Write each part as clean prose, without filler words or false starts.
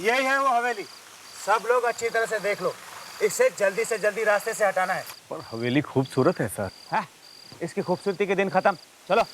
यही है वो हवेली। सब लोग अच्छी तरह से देख लो, इसे जल्दी से जल्दी रास्ते से हटाना है। पर हवेली खूबसूरत है सर। हाँ, इसकी खूबसूरती के दिन खत्म। चलो।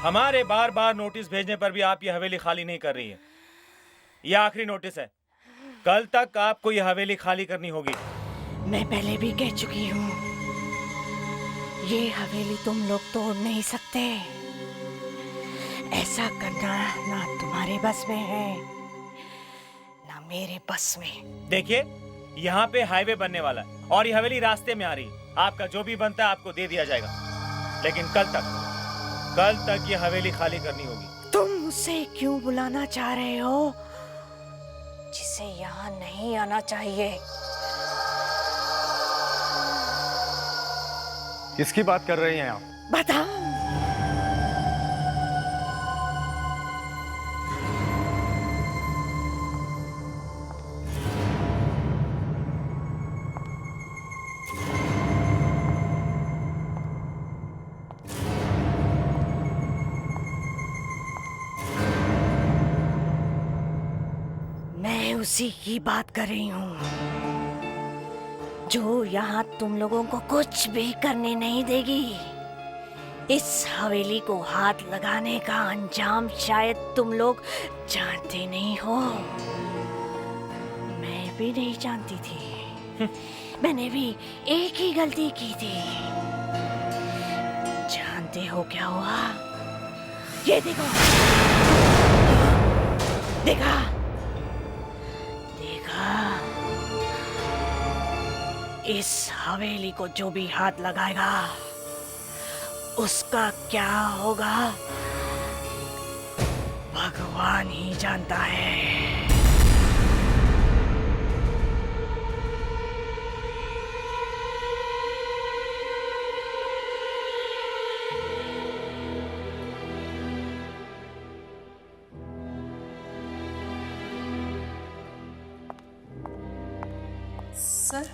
हमारे बार बार नोटिस भेजने पर भी आप ये हवेली खाली नहीं कर रही है। ये आखिरी नोटिस है। कल तक आपको ये हवेली खाली करनी होगी। मैं पहले भी कह चुकी हूँ, ये हवेली तुम लोग तोड़ नहीं सकते। ऐसा करना ना तुम्हारे बस में है, ना मेरे बस में। देखिए, यहाँ पे हाईवे बनने वाला है और ये हवेली रास्ते में आ रही है। आपका जो भी बनता है आपको दे दिया जाएगा, लेकिन कल तक ये हवेली खाली करनी होगी। तुम उसे क्यों बुलाना चाह रहे हो जिसे यहाँ नहीं आना चाहिए? किसकी बात कर रही हैं आप? बताओ। मैं उसी की बात कर रही हूँ जो यहाँ तुम लोगों को कुछ भी करने नहीं देगी। इस हवेली को हाथ लगाने का अंजाम शायद तुम लोग जानते नहीं हो। मैं भी नहीं जानती थी। मैंने भी एक ही गलती की थी। जानते हो क्या हुआ? ये देखो, देखा? इस हवेली को जो भी हाथ लगाएगा उसका क्या होगा भगवान ही जानता है। सर,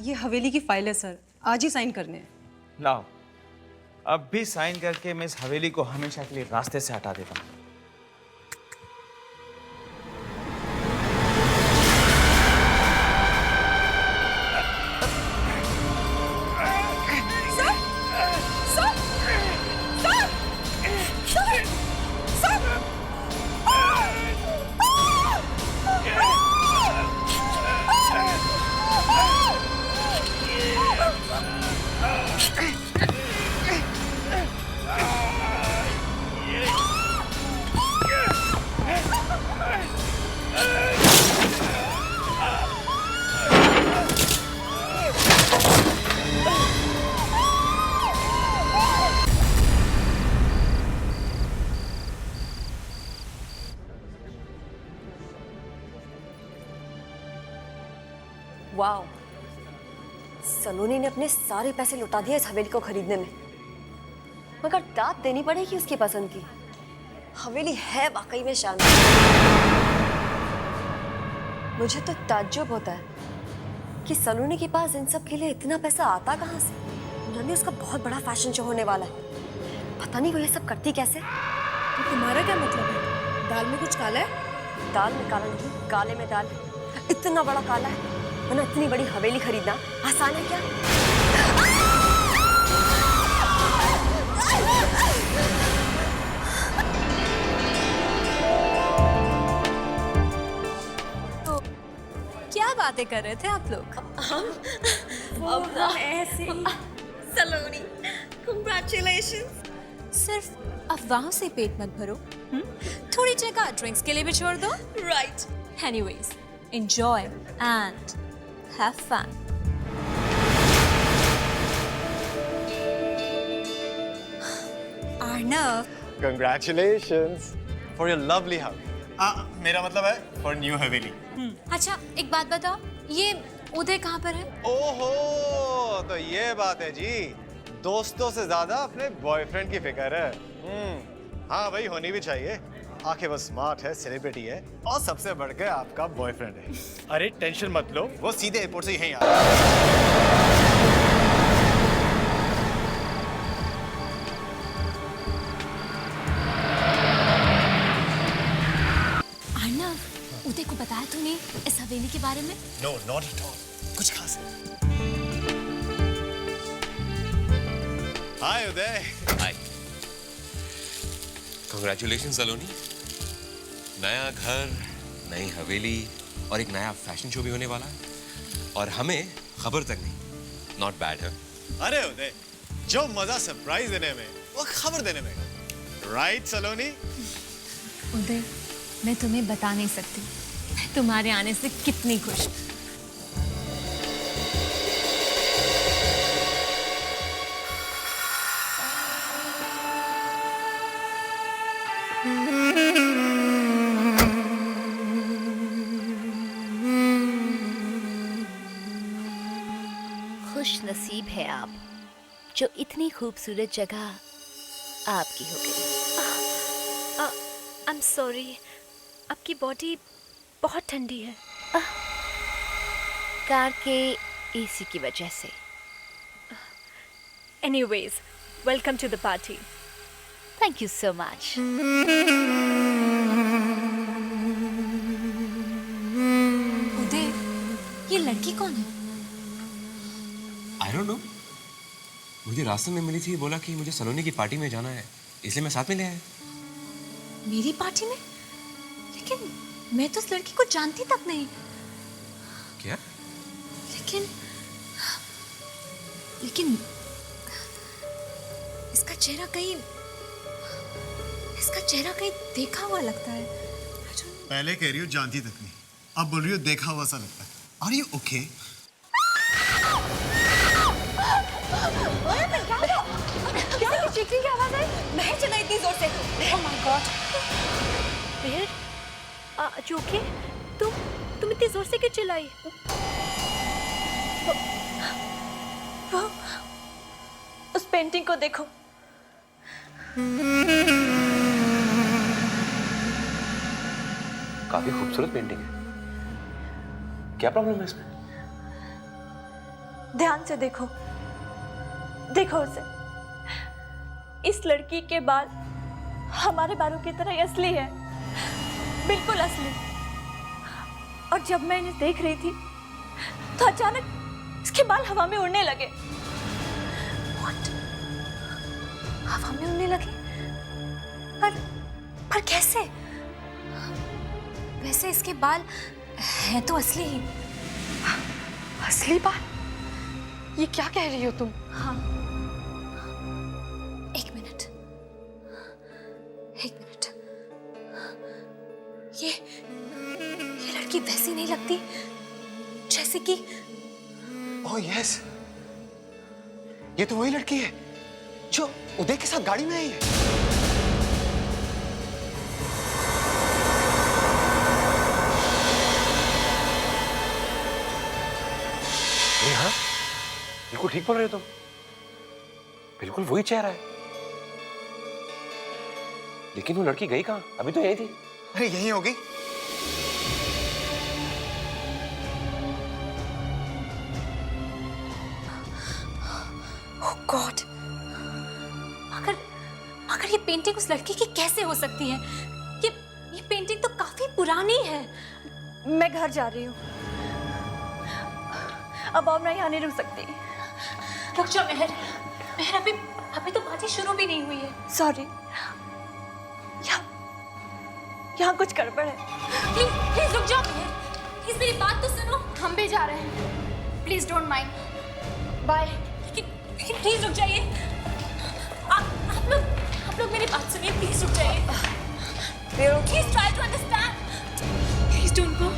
ये हवेली की फाइल है सर, आज ही साइन करने हैं। लाओ, अब भी साइन करके मैं इस हवेली को हमेशा के लिए रास्ते से हटा देता हूँ। वाओ, सलोनी ने अपने सारे पैसे लुटा दिए इस हवेली को खरीदने में, मगर दाद देनी पड़ेगी उसकी पसंद की। हवेली है वाकई में शानदार। मुझे तो ताज्जुब होता है कि सलोनी के पास इन सब के लिए इतना पैसा आता कहाँ से। उन्होंने उसका बहुत बड़ा फैशन शो होने वाला है, पता नहीं वो ये सब करती कैसे। तो तुम्हारा क्या मतलब है? दाल में कुछ काला है? दाल में काला नहीं, काले में दाल है। इतना बड़ा काला है, वरना इतनी बड़ी हवेली खरीदना आसान है क्या? तो क्या बातें कर रहे थे आप लोग? हम ऐसे सलोनी, congratulations। सिर्फ अफवाहों से पेट मत भरो, थोड़ी जगह ड्रिंक्स के लिए भी छोड़ दो। Right। Anyways, enjoy and have fun. Arnav, Congratulations For your lovely house. मेरा मतलब है फॉर न्यू हवेली। अच्छा एक बात बताओ, ये उदय कहाँ पर है? ओहो, तो ये बात है जी, दोस्तों से ज्यादा अपने बॉयफ्रेंड की फिक्र है। हाँ भाई, होनी भी चाहिए। आखिर वो स्मार्ट है, सेलिब्रिटी है और सबसे बढ़कर आपका बॉयफ्रेंड है। अरे टेंशन मत लो, वो सीधे एयरपोर्ट से यहीं आ रहा है। अर्णव, उदय को बताया तूने इस हवेली के बारे में? नो, नॉट एट ऑल, कुछ खास है। हाय उदय। हाय। कांग्रेचुलेशन सलोनी। नया घर, नई हवेली और एक नया फैशन शो भी होने वाला है और हमें खबर तक नहीं। नॉट बैड है। अरे उदय, जो मजा सरप्राइज देने में वो खबर देने में, राइट सलोनी? उदय, मैं तुम्हें बता नहीं सकती मैं तुम्हारे आने से कितनी खुश हूँ। खुश नसीब है आप जो इतनी खूबसूरत जगह आपकी हो गई। आई एम सॉरी, आपकी बॉडी बहुत ठंडी है। कार के एसी की वजह से। Anyways, welcome to the party. Thank you so much. Uday, ये लड़की कौन है? I don't know. मुझे रास्ते में मिली थी, बोला कि मुझे सलोनी की पार्टी में जाना है, इसलिए मैं साथ में ले आया। मेरी पार्टी में? लेकिन मैं तो उस लड़की को जानती तक नहीं। क्या? लेकिन इसका चेहरा कहीं देखा हुआ लगता है। पहले कह रही हो जानती तक नहीं, अब बोल रही हो देखा हुआ सा लगता है। Are you okay? क्या चीखने की आवाज आई? महर चला इतनी जोर से। Oh my God. महर, जोके, तुम इतनी जोर से क्यों चिल्लाई? वो उस पेंटिंग को देखो। काफी खूबसूरत पेंटिंग है। क्या प्रॉब्लम है इसमें? ध्यान से देखो, देखो उसे। इस लड़की के बाल हमारे बालों की तरह ही असली है, बिल्कुल असली। और जब मैं इन्हें देख रही थी तो अचानक इसके बाल हवा में उड़ने लगे। What? हवा में उड़ने लगे? पर कैसे? वैसे इसके बाल हैं तो असली ही। असली बाल? ये क्या कह रही हो तुम? हाँ, एक मिनट। ये लड़की वैसी नहीं लगती जैसे कि। ओह यस, ये तो वही लड़की है जो उदय के साथ गाड़ी में आई है। हाँ, बिल्कुल ठीक बोल रहे हो तुम। बिल्कुल वही चेहरा है। लेकिन वो लड़की गई कहाँ? अभी तो यही थी। अरे यही होगी। ओह गॉड, मगर ये पेंटिंग उस लड़की की कैसे हो सकती है? ये पेंटिंग तो काफी पुरानी है। मैं घर जा रही हूँ, अब और मैं यहाँ नहीं रुक सकती। रुक जाओ महर, अभी तो पार्टी शुरू भी नहीं हुई है। सॉरी, यहाँ कुछ गड़बड़ है। प्लीज रुक जाओ महर, प्लीज मेरी बात तो सुनो। हम भी जा रहे हैं, प्लीज डोंट माइंड। बाय। लेकिन प्लीज रुक जाइए। आप लोग मेरी बात सुनिए, प्लीज रुक जाइए। Please try to understand. Please don't go.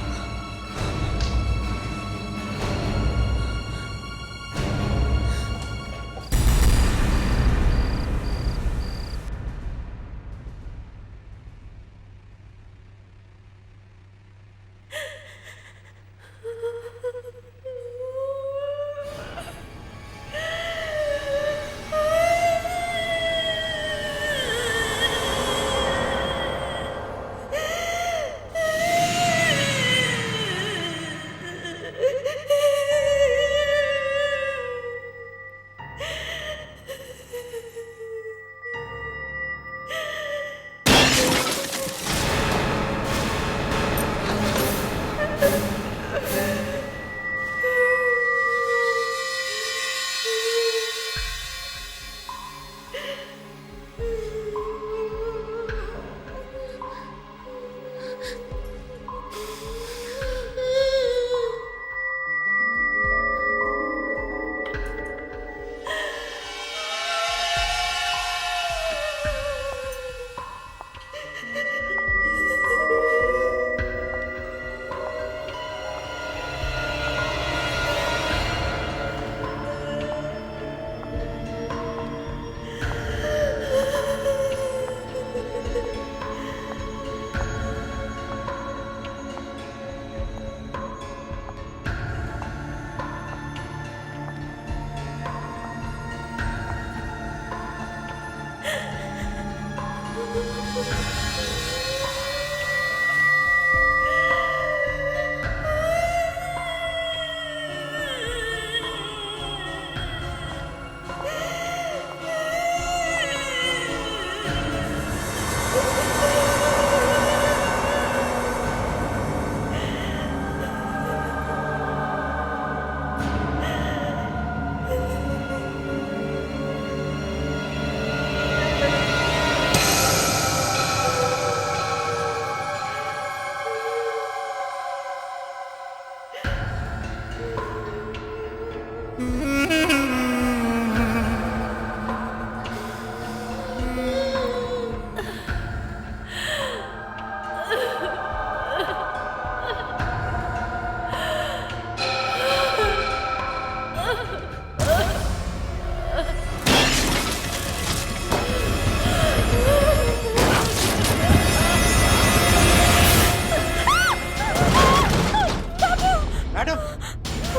Madam,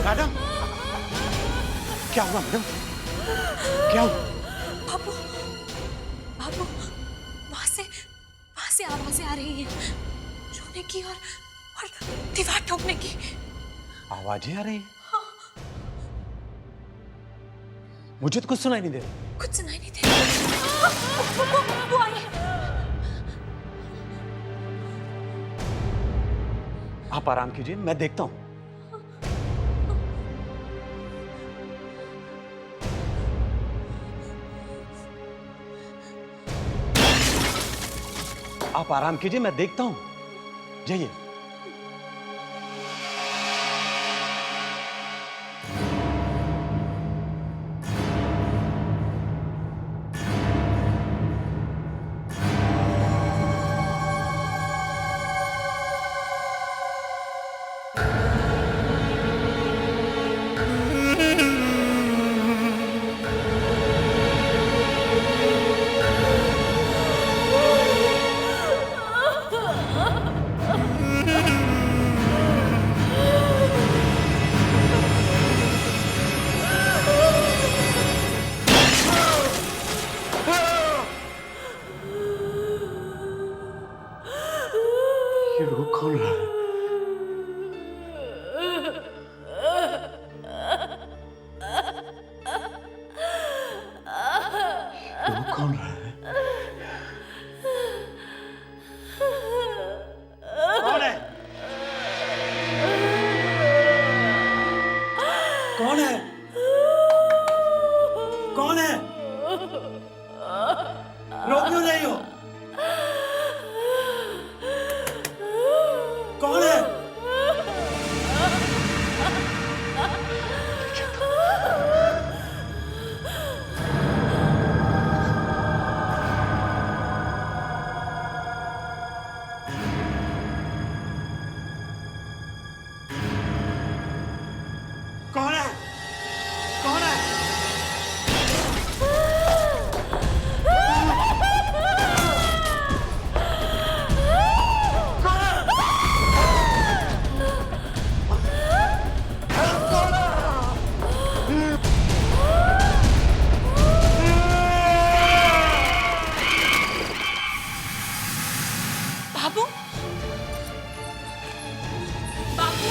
madam, क्या हुआ मैडम? क्या हुआ? बाबू बाबू वहां से आवाजें आ रही हैं, रोने की और दीवार ठोकने की। आवाजें आ रही हैं? मुझे तो कुछ सुनाई नहीं दे रहा। कुछ सुनाई नहीं दे रहा। वो आई है। आप आराम कीजिए, मैं देखता हूं। आप आराम कीजिए, मैं देखता हूं। जाइए। ये रो कौन रहा है? ये रो कौन रहा है? कौन है? कौन है? कौन है? रो क्यों रही हो? कौन है? कौन है? कौन है? बाबू बाबू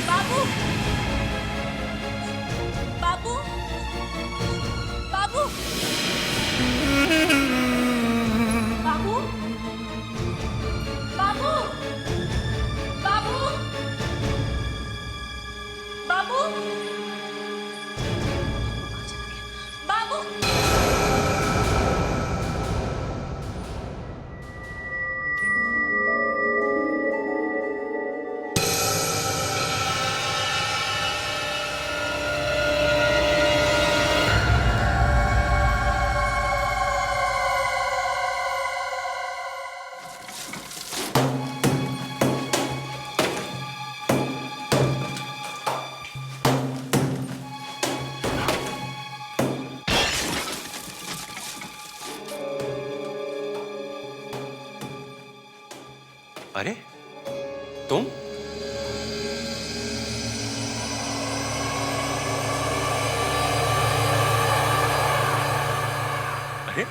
बाबू बाबू बाबू बाबू बाबू बाबू बाबू बाबू। अरे तुम? अरे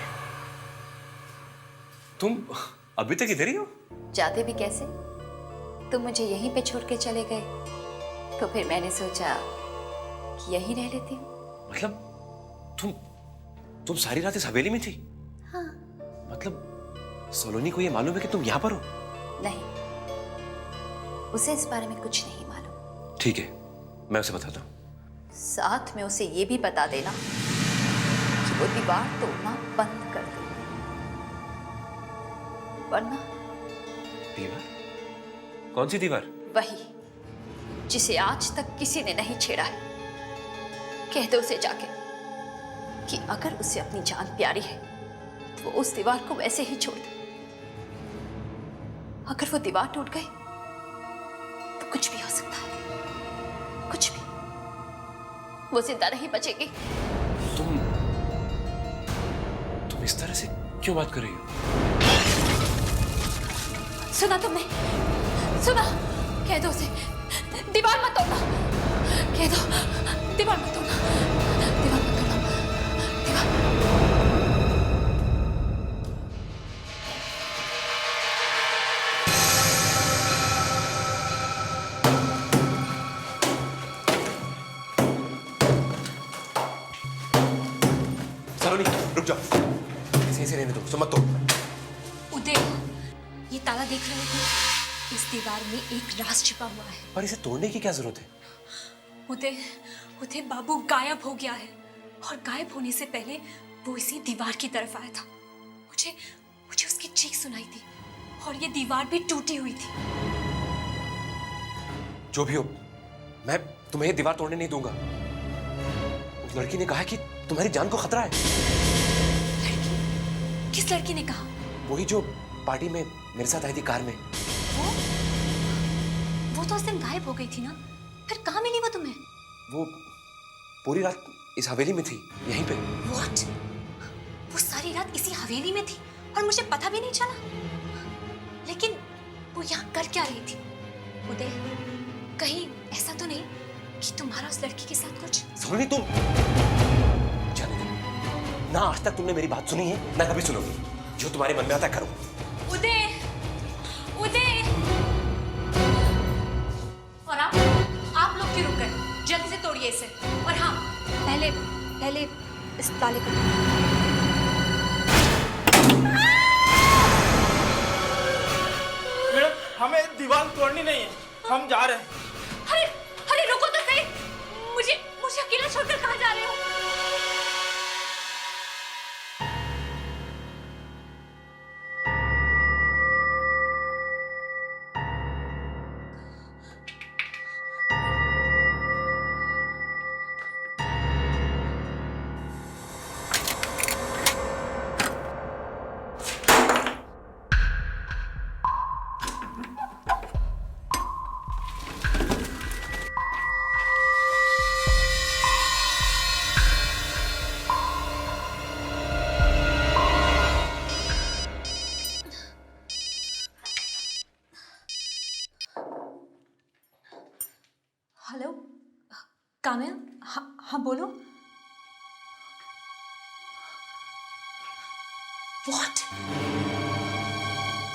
तुम अभी तक इधर ही हो? जाते भी कैसे? तुम मुझे यहीं पे छोड़ के चले गए, तो फिर मैंने सोचा कि यहीं रह लेती हूँ। मतलब तुम सारी रात इस हवेली में थी? हाँ। मतलब सलोनी को ये मालूम है कि तुम यहाँ पर हो? नहीं, उसे इस बारे में कुछ नहीं मालूम। ठीक है, मैं उसे बताता हूँ। साथ में उसे ये भी बता देना कि वो दीवार तोड़ना बंद कर दे, वरना दीवार? कौन सी दीवार? वही जिसे आज तक किसी ने नहीं छेड़ा है। कह दो उसे जाके कि अगर उसे अपनी जान प्यारी है तो वो उस दीवार को वैसे ही छोड़ दे। अगर वो दीवार टूट गई तो कुछ भी हो सकता है, कुछ भी। वो जिंदा नहीं बचेगी। तुम इस तरह से क्यों बात कर रही हो? सुना तुमने? सुना? कह दो उसे दीवार मत तोड़ना। कह दो दीवार मत तोड़ना, दीवार मत तोड़ना, दीवार। सलोनी रुक जाओ, इसे ऐसे रहने दो, सब मत तोड़। उदय, ये ताला देख रहे हो? इस दीवार में एक राज छिपा हुआ है। पर इसे तोड़ने की क्या जरूरत है? उदय, उदय बाबू गायब हो गया है, और गायब होने से पहले वो इसी दीवार की तरफ आया था। मुझे मुझे उसकी चीख सुनाई थी, और ये दीवार भी टूटी हुई थी। जो भी हो, मैं तुम्हें ये दीवार तोड़ने नहीं दूंगा। उस लड़की ने कहा कि तुम्हारी जान को खतरा है। लड़की? किस लड़की ने कहा? वही जो पार्टी में मेरे साथ आई थी कार में। वो तो उस दिन गायब हो गई थी ना, फिर कहाँ मिली वो तुम्हें? वो पूरी रात इस हवेली में थी, यहीं पे। What? वो सारी रात इसी हवेली में थी और मुझे पता भी नहीं चला। लेकिन वो यहाँ कर क्या रही थी? उदय, कहीं ऐसा तो नहीं कि तुम्हारा उस लड़की के साथ कुछ? सलोनी तुम जाने दो। ना आज तक तुमने मेरी बात सुनी है, ना कभी सुनोगी। जो तुम्हारे मन में आता है करो। उदय, उदय! और आप लोग क्यों रुक गए? जल्दी से तोड़िए इसे। और हाँ, पहले इस ताले को। मैडम, हमें दीवार तोड़नी नहीं है, हम जा रहे हैं। अरे अरे रुको तो सही, मुझे अकेला छोड़कर कहाँ जा रहे हो? हेलो काम्या, हाँ बोलो। व्हाट?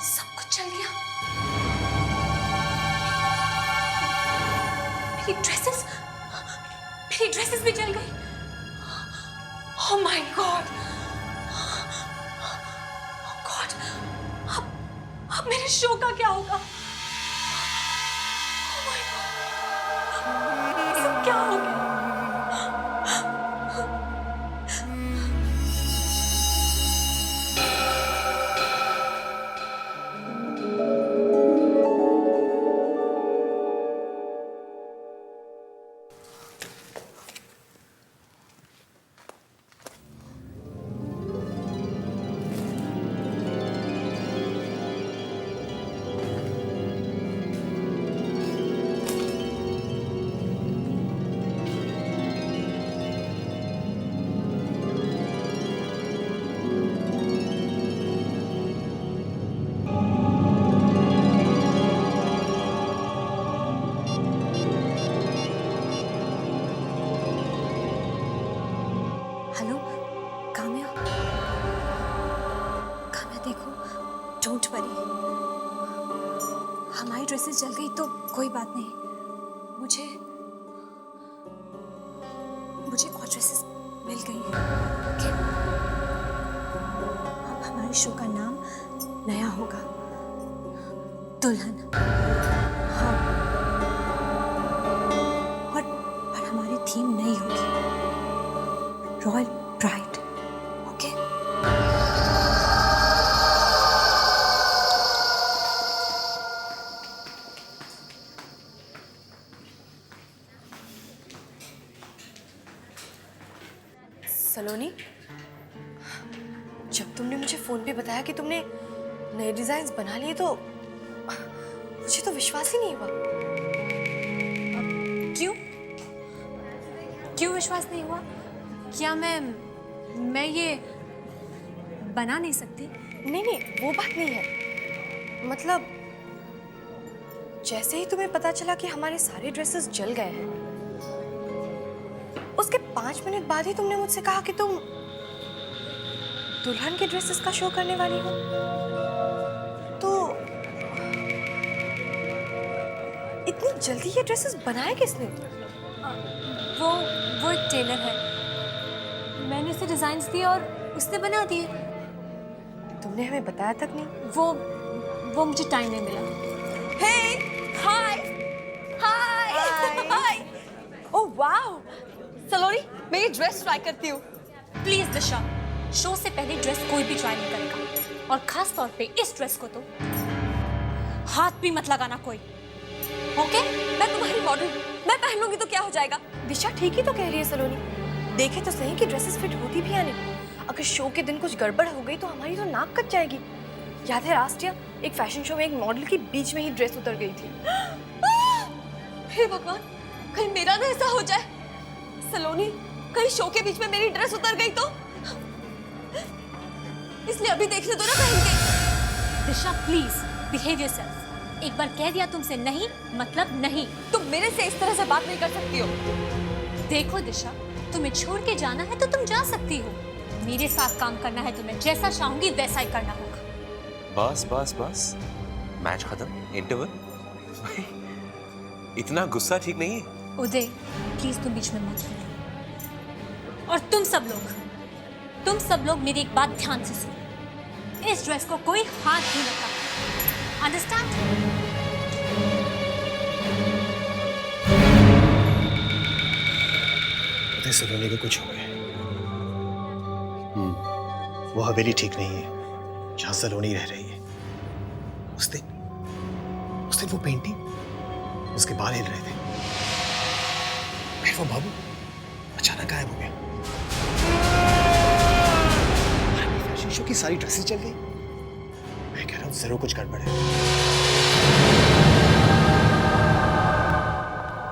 सब कुछ चल गया? मेरी ड्रेसेस भी जल गई। ओह माय गॉड, अब मेरे शो का क्या होगा? ओह माय गॉड, ये सब क्या हो गया? डोंट वरी, हमारी ड्रेसेस जल गई तो कोई बात नहीं, मुझे और ड्रेसेस मिल गई हैं। ओके, अब हमारे शो का नाम नया होगा, दुल्हन। हाँ, और हमारी थीम नई होगी, रॉयल ब्राइड। ओके, सलोनी, जब तुमने मुझे फोन पे बताया कि तुमने नए डिजाइन्स बना लिए तो मुझे तो विश्वास ही नहीं हुआ। क्यों विश्वास नहीं हुआ? क्या मैं ये बना नहीं सकती? नहीं, वो बात नहीं है। मतलब जैसे ही तुम्हें पता चला कि हमारे सारे ड्रेसेस जल गए हैं, उसके 5 मिनट बाद ही तुमने मुझसे कहा कि तुम दुल्हन के ड्रेसेस का शो करने वाली हो। तो इतनी जल्दी ये ड्रेसेस बनाए किसने? वो एक टेलर है, मैंने उसे डिजाइन्स दिए और उसने बना दिए। तुमने हमें बताया तक नहीं। वो मुझे टाइम नहीं मिला। हाय ओह वाओ, सलोनी मैं ये ड्रेस ट्राई करती हूँ। प्लीज दिशा, शो से पहले ड्रेस कोई भी ट्राई नहीं करेगा, और खास तौर पे इस ड्रेस को तो हाथ भी मत लगाना कोई। ओके, मैं तुम्हारी मॉडल, मैं पहनूंगी तो क्या हो जाएगा? दिशा ठीक ही तो कह रही है सलोनी, देखे तो सही कि ड्रेसेस फिट होती भी है नहीं। अगर शो के दिन कुछ गड़बड़ हो गई तो हमारी तो नाक कट जाएगी। याद है लास्ट ईयर एक फैशन शो में एक मॉडल की बीच में ही ड्रेस उतर गई थी। हे भगवान, कहीं मेरा ना ऐसा हो जाए। सलोनी, कहीं शो के बीच में मेरी ड्रेस उतर गई तो? इसलिए अभी देखने दो ना पहन के। दिशा प्लीज बिहेव योरसेल्फ। एक बार कह दिया तुमसे नहीं मतलब नहीं। तुम मेरे से इस तरह से बात नहीं कर सकती हो। देखो दिशा, तुम्हें छोड़ के जाना है तो तुम जा सकती हो, मेरे साथ काम करना है तुम्हें जैसा चाहूंगी वैसा ही करना होगा। बस मैच खत्म, इंटरवल। इतना गुस्सा ठीक नहीं है। उदय प्लीज तुम बीच में मत बोलो, और तुम सब लोग मेरी एक बात ध्यान से सुनो, इस ड्रेस को कोई हाथ नहीं लगा, अंडरस्टैंड? सलोनी को कुछ हो गया। वो हवेली ठीक नहीं है जहां सलोनी रह रही है। उस दिन वो पेंटिंग, उसके बाल हिल रहे थे, फिर वो बाबू अचानक गायब हो गया। फैशन शो की सारी ड्रेसेस चल गई। मैं कह रहा हूं जरूर कुछ गड़बड़ है।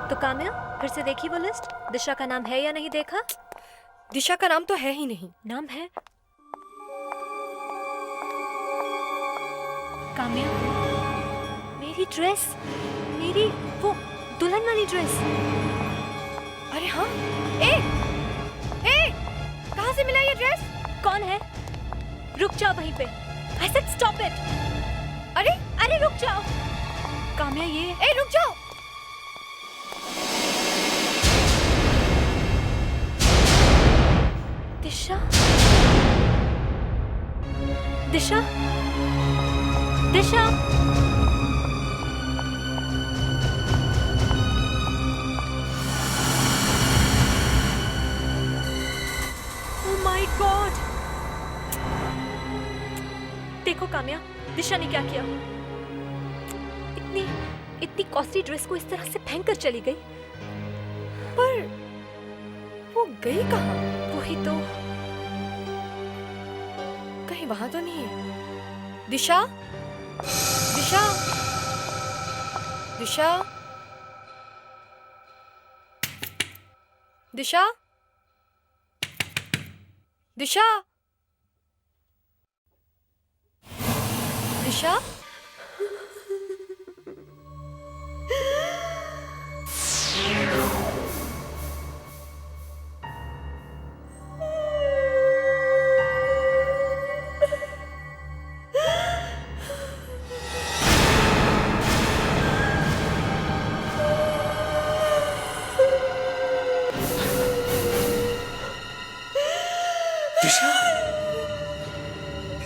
तो काम्या, फिर से देखी वो लिस्ट? दिशा का नाम है या नहीं देखा? दिशा का नाम तो है ही नहीं। नाम है काम्या। मेरी ड्रेस, मेरी वो दुल्हन वाली ड्रेस। अरे हाँ, कहाँ से मिला ये ड्रेस? कौन है? रुक जाओ वहीं पे। I said stop it. अरे रुक जाओ काम्या, ये रुक जाओ। दिशा, दिशा, दिशा। Oh my God! देखो काम्या, दिशा ने क्या किया। इतनी कॉस्टली ड्रेस को इस तरह से फेंक कर चली गई। पर वो गई कहाँ? वही तो। कहीं वहां तो नहीं है। दिशा, दिशा, दिशा, दिशा, दिशा, दिशा।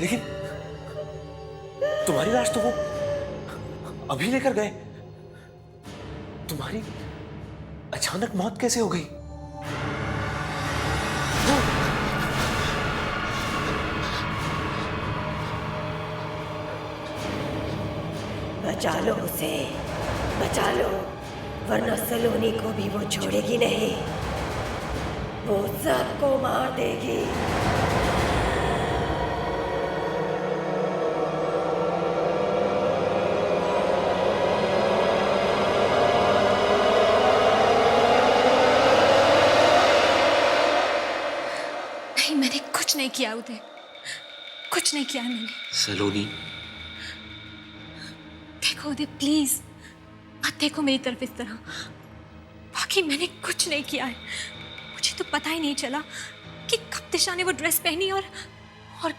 लेकिन तुम्हारी लाश तो वो अभी लेकर गए। तुम्हारी अचानक मौत कैसे हो गई? बचा लो उसे, बचा लो, वरना सलोनी को भी वो छोड़ेगी नहीं, वो सबको मार देगी। नहीं, मैंने कुछ नहीं किया उदय, कुछ नहीं किया मैंने। सलोनी, देखो उदय प्लीज मत देखो मेरी तरफ इस तरह। बाकी मैंने कुछ नहीं किया है। मुझे तो पता ही नहीं चला कि कब दिशा ने वो ड्रेस पहनी और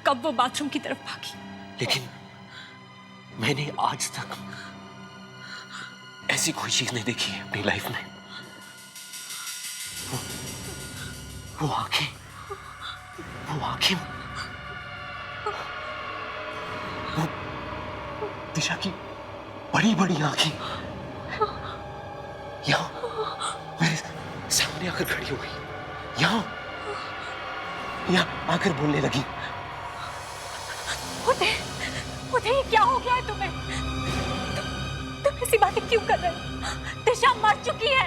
कब वो बाथरूम की तरफ भागी। लेकिन मैंने आज तक ऐसी कोई चीज नहीं देखी है अपनी लाइफ में। वो आंखें, वो दिशा की बड़ी बड़ी आंखें यहाँ मेरे सामने आकर खड़ी हो गई, यहाँ आकर बोलने लगी। उदय, ये क्या हो गया है तुम्हें? तुम ऐसी बातें क्यों कर रहे हो? दिशा मर चुकी है।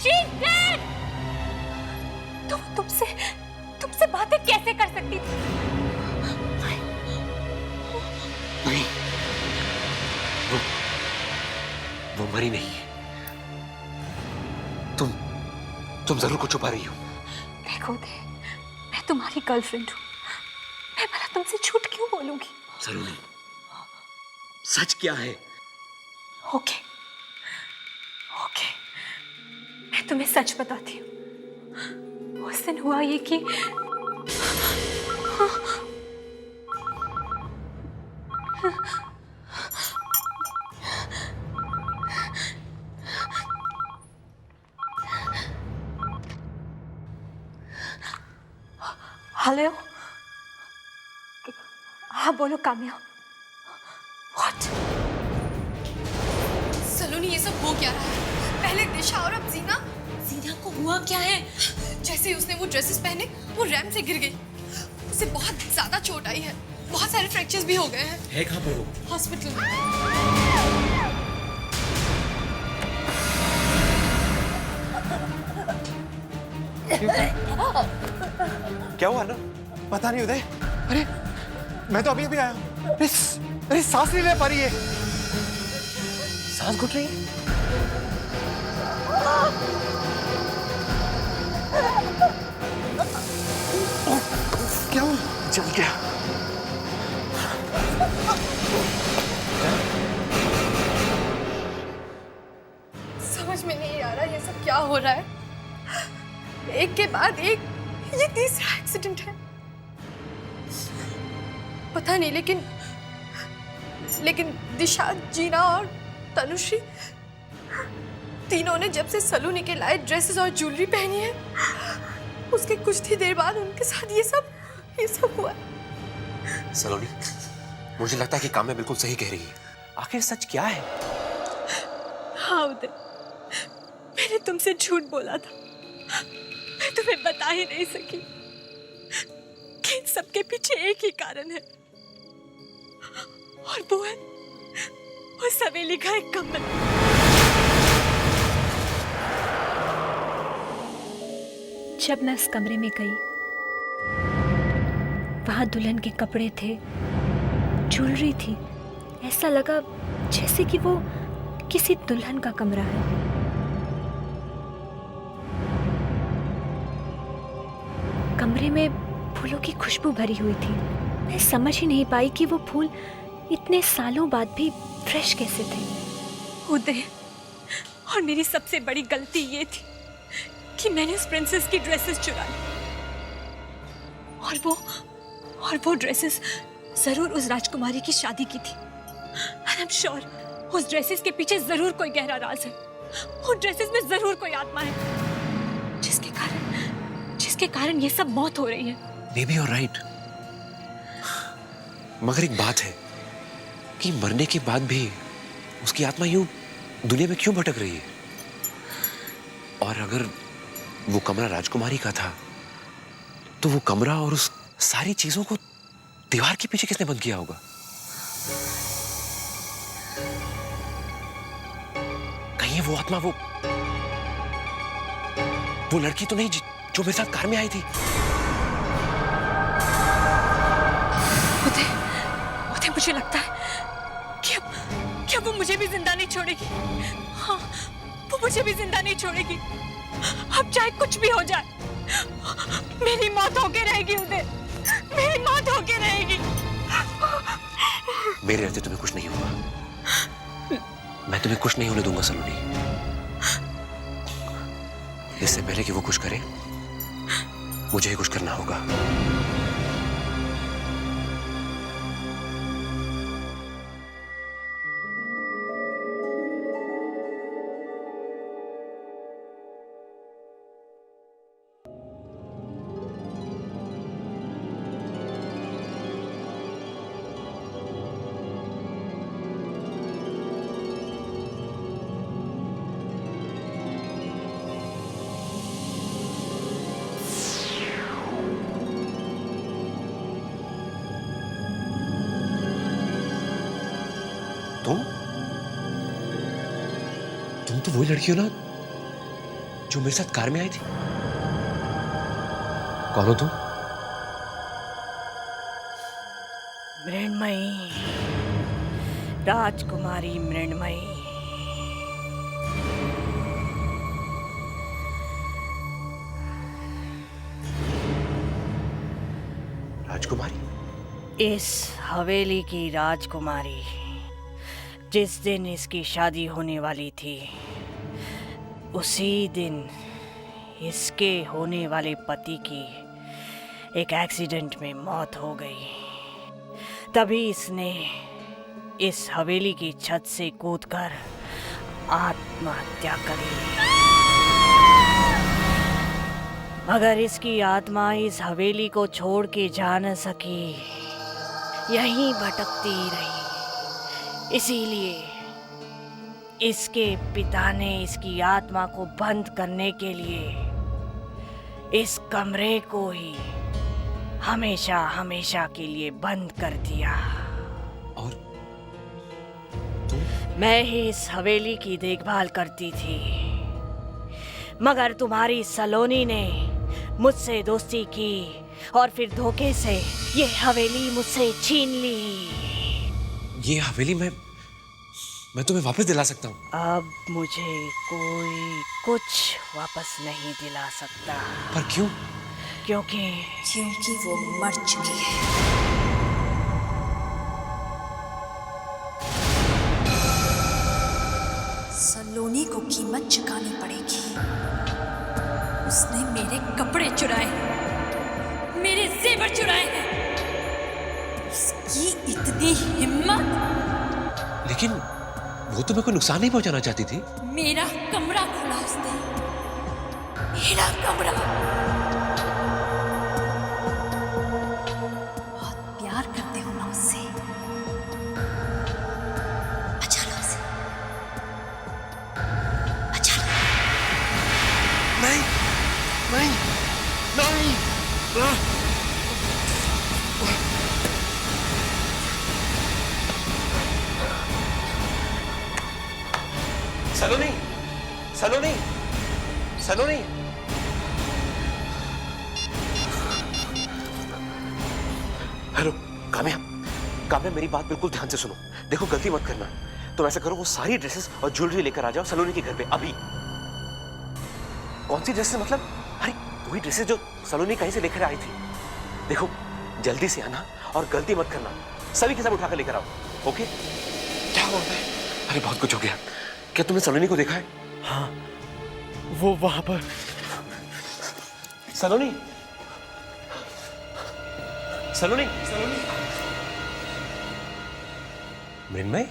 She is dead! तुमसे बातें कैसे कर सकती थी? नहीं, वो मरी नहीं है। तुम जरूर कुछ छुपा रही हो। देखो उदय, मैं तुम्हारी गर्लफ्रेंड हूँ। मैं भला तुमसे झूठ क्यों बोलूंगी? सलोनी, सच क्या है? ओके, मैं तुम्हें सच बताती हूँ। उस दिन हुआ ये कि हेलो, हाँ बोलो काम्या। व्हाट? सलोनी, ये सब हो क्या रहा है? पहले दिशा और अब जीना को हुआ क्या है? जैसे ही उसने वो ड्रेसेस पहने वो रैंप से गिर गई। उसे बहुत ज्यादा चोट आई है, बहुत सारे फ्रैक्चर्स भी हो गए हैं। है कहाँ पर वो? हॉस्पिटल में। क्या हुआ ना? पता नहीं उदय। अरे मैं तो अभी आया हूँ। अरे सांस नहीं ले पा रही है। सांस घुट रही है? क्या हुआ? जल गया। समझ में नहीं आ रहा ये सब क्या हो रहा है। एक के बाद एक ये तीसरा एक्सीडेंट है। पता नहीं, लेकिन दिशा, जीना और तनुश्री तीनों ने जब से सलोनी के लाए ड्रेसेस और ज्वेलरी पहनी है, उसके कुछ ही देर बाद उनके साथ ये सब हुआ। सलोनी, मुझे लगता है कि काम्या बिल्कुल सही कह रही है। आखिर सच क्या है? हाँ उदय, मैंने तुमसे झूठ बोला था। मैं तुम्हें बता ही नहीं सकी कि इन सबके पीछे एक ही कारण है, और वो है उस हवेली का एक कमरा। जब मैं उस कमरे में गई, वहां दुल्हन के कपड़े थे, ज्वेलरी थी। ऐसा लगा जैसे कि वो किसी दुल्हन का कमरा है। कमरे में फूलों की खुशबू भरी हुई थी। मैं समझ ही नहीं पाई कि वो फूल इतने सालों बाद भी फ्रेश कैसे थे। उदय, और मेरी सबसे बड़ी गलती ये थी कि मैंने उस प्रिंसेस की ड्रेसेस चुरा ली, और वो ड्रेसेस जरूर उस राजकुमारी की शादी की थी। And I'm sure उस ड्रेसेस के पीछे जरूर कोई गहरा राज है। उन ड्रेसेस में जरूर कोई आत्मा है जिसके कारण ये सब मौत हो रही है। Maybe you're right. मगर एक बात है कि मरने के बाद भी उसकी आत्मा यूं दुनिया में क्यों भटक रही है? और अगर वो कमरा राजकुमारी का था तो वो कमरा और उस सारी चीजों को दीवार के पीछे किसने बंद किया होगा? कहीं वो आत्मा वो लड़की तो नहीं जो मेरे साथ कार में आई थी? उदय, मुझे लगता है कि वो मुझे भी जिंदा नहीं छोड़ेगी। हाँ, वो मुझे भी जिंदा नहीं छोड़ेगी। अब चाहे कुछ भी हो जाए, मेरी मौत होके रहेगी उदय, मेरी मौत होके रहेगी। मेरे रहते तुम्हें कुछ नहीं होगा। मैं तुम्हें कुछ नहीं होने दूंगा सलोनी। इससे पहले कि वो कुछ करे, मुझे ही कुछ करना होगा। तुम तो वही लड़की हो ना जो मेरे साथ कार में आई थी? कौन हो तुम? मृण्मयी, राजकुमारी मृण्मयी। राजकुमारी? इस हवेली की राजकुमारी। जिस दिन इसकी शादी होने वाली थी, उसी दिन इसके होने वाले पति की एक एक्सीडेंट में मौत हो गई। तभी इसने इस हवेली की छत से कूदकर आत्महत्या कर ली। मगर इसकी आत्मा इस हवेली को छोड़ के जा न सकी, यहीं भटकती रही। इसीलिए इसके पिता ने इसकी आत्मा को बंद करने के लिए इस कमरे को ही हमेशा हमेशा के लिए बंद कर दिया। और मैं ही इस हवेली की देखभाल करती थी, मगर तुम्हारी सलोनी ने मुझसे दोस्ती की और फिर धोखे से ये हवेली मुझसे छीन ली। ये हवेली मैं तुम्हें वापस दिला सकता हूँ। अब मुझे कोई कुछ वापस नहीं दिला सकता। पर क्यों? क्योंकि वो मर चुकी है। सलोनी को कीमत चुकानी पड़ेगी। उसने मेरे कपड़े चुराए, मेरे जेवर चुराए हैं। उसकी इतनी हिम्मत! लेकिन वो तो मेरे को नुकसान नहीं पहुंचाना चाहती थी। मेरा कमरा खोला उसने, मेरा कमरा। बहुत प्यार करते हो ना उससे, बचा लो उसे, बचा लो। नहीं नहीं नहीं। सलोनी, सलोनी, सलोनी। हेलो काम्या, काम्या मेरी बात बिल्कुल ध्यान से सुनो। देखो गलती मत करना। तुम ऐसा करो, वो सारी ड्रेसेस और ज्वेलरी लेकर आ जाओ सलोनी के घर पे अभी। कौन सी ड्रेसेस मतलब? अरे वही ड्रेसेस जो सलोनी कहीं से लेकर आई थी। देखो जल्दी से आना और गलती मत करना। सभी के सब उठाकर लेकर आओ, ओके? क्या बोल रहे? अरे बहुत कुछ हो गया। क्या तुमने सलोनी को देखा है? हाँ, वो वहां पर। सलोनी, सलोनी, सलोनी। मृण्मय,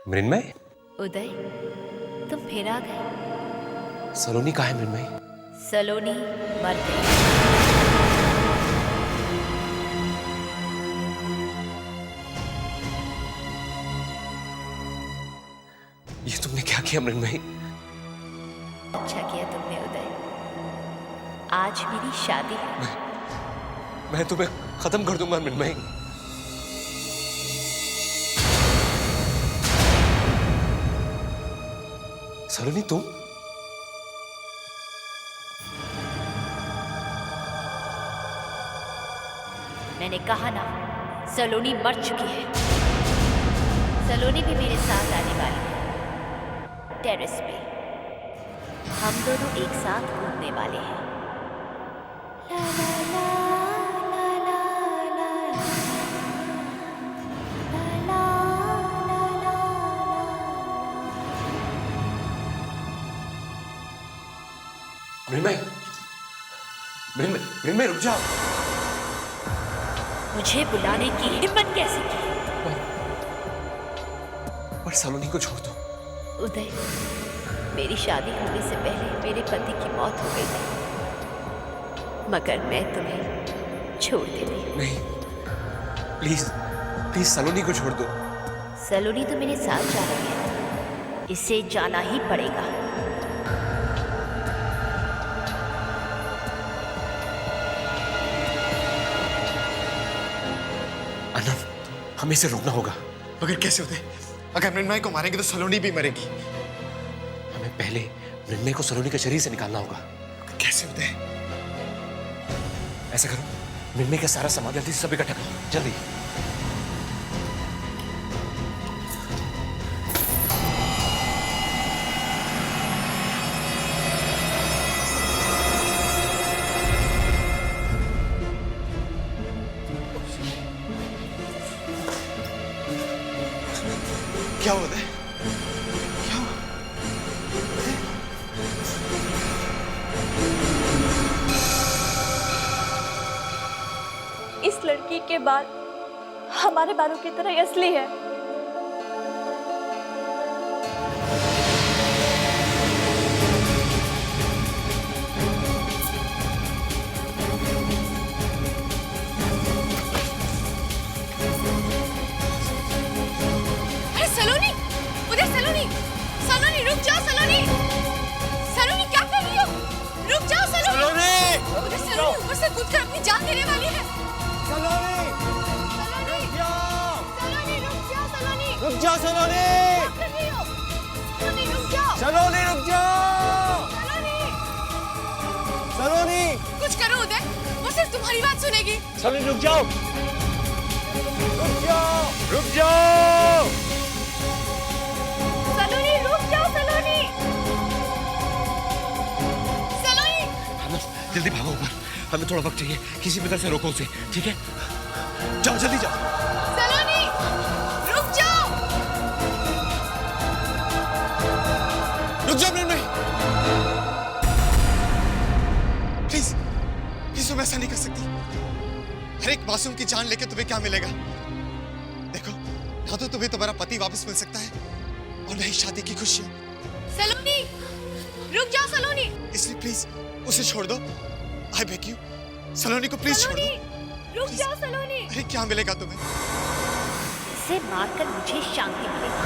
मृण्मय। उदय, तुम फिर आ गए। सलोनी कहाँ है मृण्मयी? सलोनी मर गई। ये तुमने क्या किया मृण्मयी? अच्छा किया तुमने उदय। आज मेरी शादी है। मैं तुम्हें खत्म कर दूंगा मृण्मयी। सलोनी तुम? मैंने कहा ना, सलोनी मर चुकी है। सलोनी भी मेरे साथ आने वाली है। टेरेस पे हम दोनों एक साथ घूमने वाले हैं। ला ला ला ला ला ला ला ला ला ला। मृण्मयी, मृण्मयी रुक जाओ। मुझे बुलाने की हिम्मत कैसे की? पर सलोनी को छोड़ दो। उदय, मेरी शादी होने से पहले मेरे पति की मौत हो गई थी, मगर मैं तुम्हें छोड़ देती। नहीं, प्लीज प्लीज सलोनी को छोड़ दो। सलोनी तो मेरे साथ जा रही है, इसे जाना ही पड़ेगा। आनंद, हमें इसे रोकना होगा। मगर कैसे होते? अगर मृण्मयी को मारेंगे तो सलोनी भी मरेगी। हमें पहले मृण्मयी को सलोनी के शरीर से निकालना होगा। कैसे होते? ऐसा करो, मृण्मयी का सारा सामान जल्दी से सब इकट्ठा करो, जल्दी। क्या होता है? इस लड़की के बाल हमारे बालों की तरह ही असली है। अरे सलोनी, उधर सलोनी, सलोनी रुक जाओ सलोनी, सलोनी क्या कर रही हो? रुक जाओ सलोनी, उधर सलोनी ऊपर से कूद कर अपनी जान देने वाली है। सलोनी, सलोनी रुक जाओ सलोनी, रुक जाओ सलोनी, क्या कर रही हो? सलोनी रुक जाओ, सलोनी रुक जाओ, सलोनी, सलोनी कुछ करो उदय, वो सिर्फ तुम्हारी बात सुनेगी। सलोनी रुक जाओ, रुक जाओ, रुक जाओ। सलोनी रुक जाओ सलोनी, सलोनी। आनंद, जल्दी भागो ऊपर, हमें थोड़ा वक्त चाहिए। किसी भी तरह से रोको उसे, ठीक है? जाओ जल्दी जाओ। सलोनी रुक जाओ, रुक जाओ मृण्मयी, प्लीज प्लीज, तुम ऐसा नहीं कर सकती। हर एक मासूम की जान लेके तुम्हें क्या मिलेगा? देखो, ना तो तुम्हें तुम्हारा पति वापस मिल सकता है और न ही शादी की खुशियां। सलोनी रुक जाओ सलोनी, इसलिए प्लीज उसे छोड़ दो। आई बेग यू, सलोनी को प्लीज छोड़ दो। सलोनी रुक जाओ सलोनी। अरे क्या मिलेगा तुम्हें? इसे मारकर मुझे शांति मिलेगी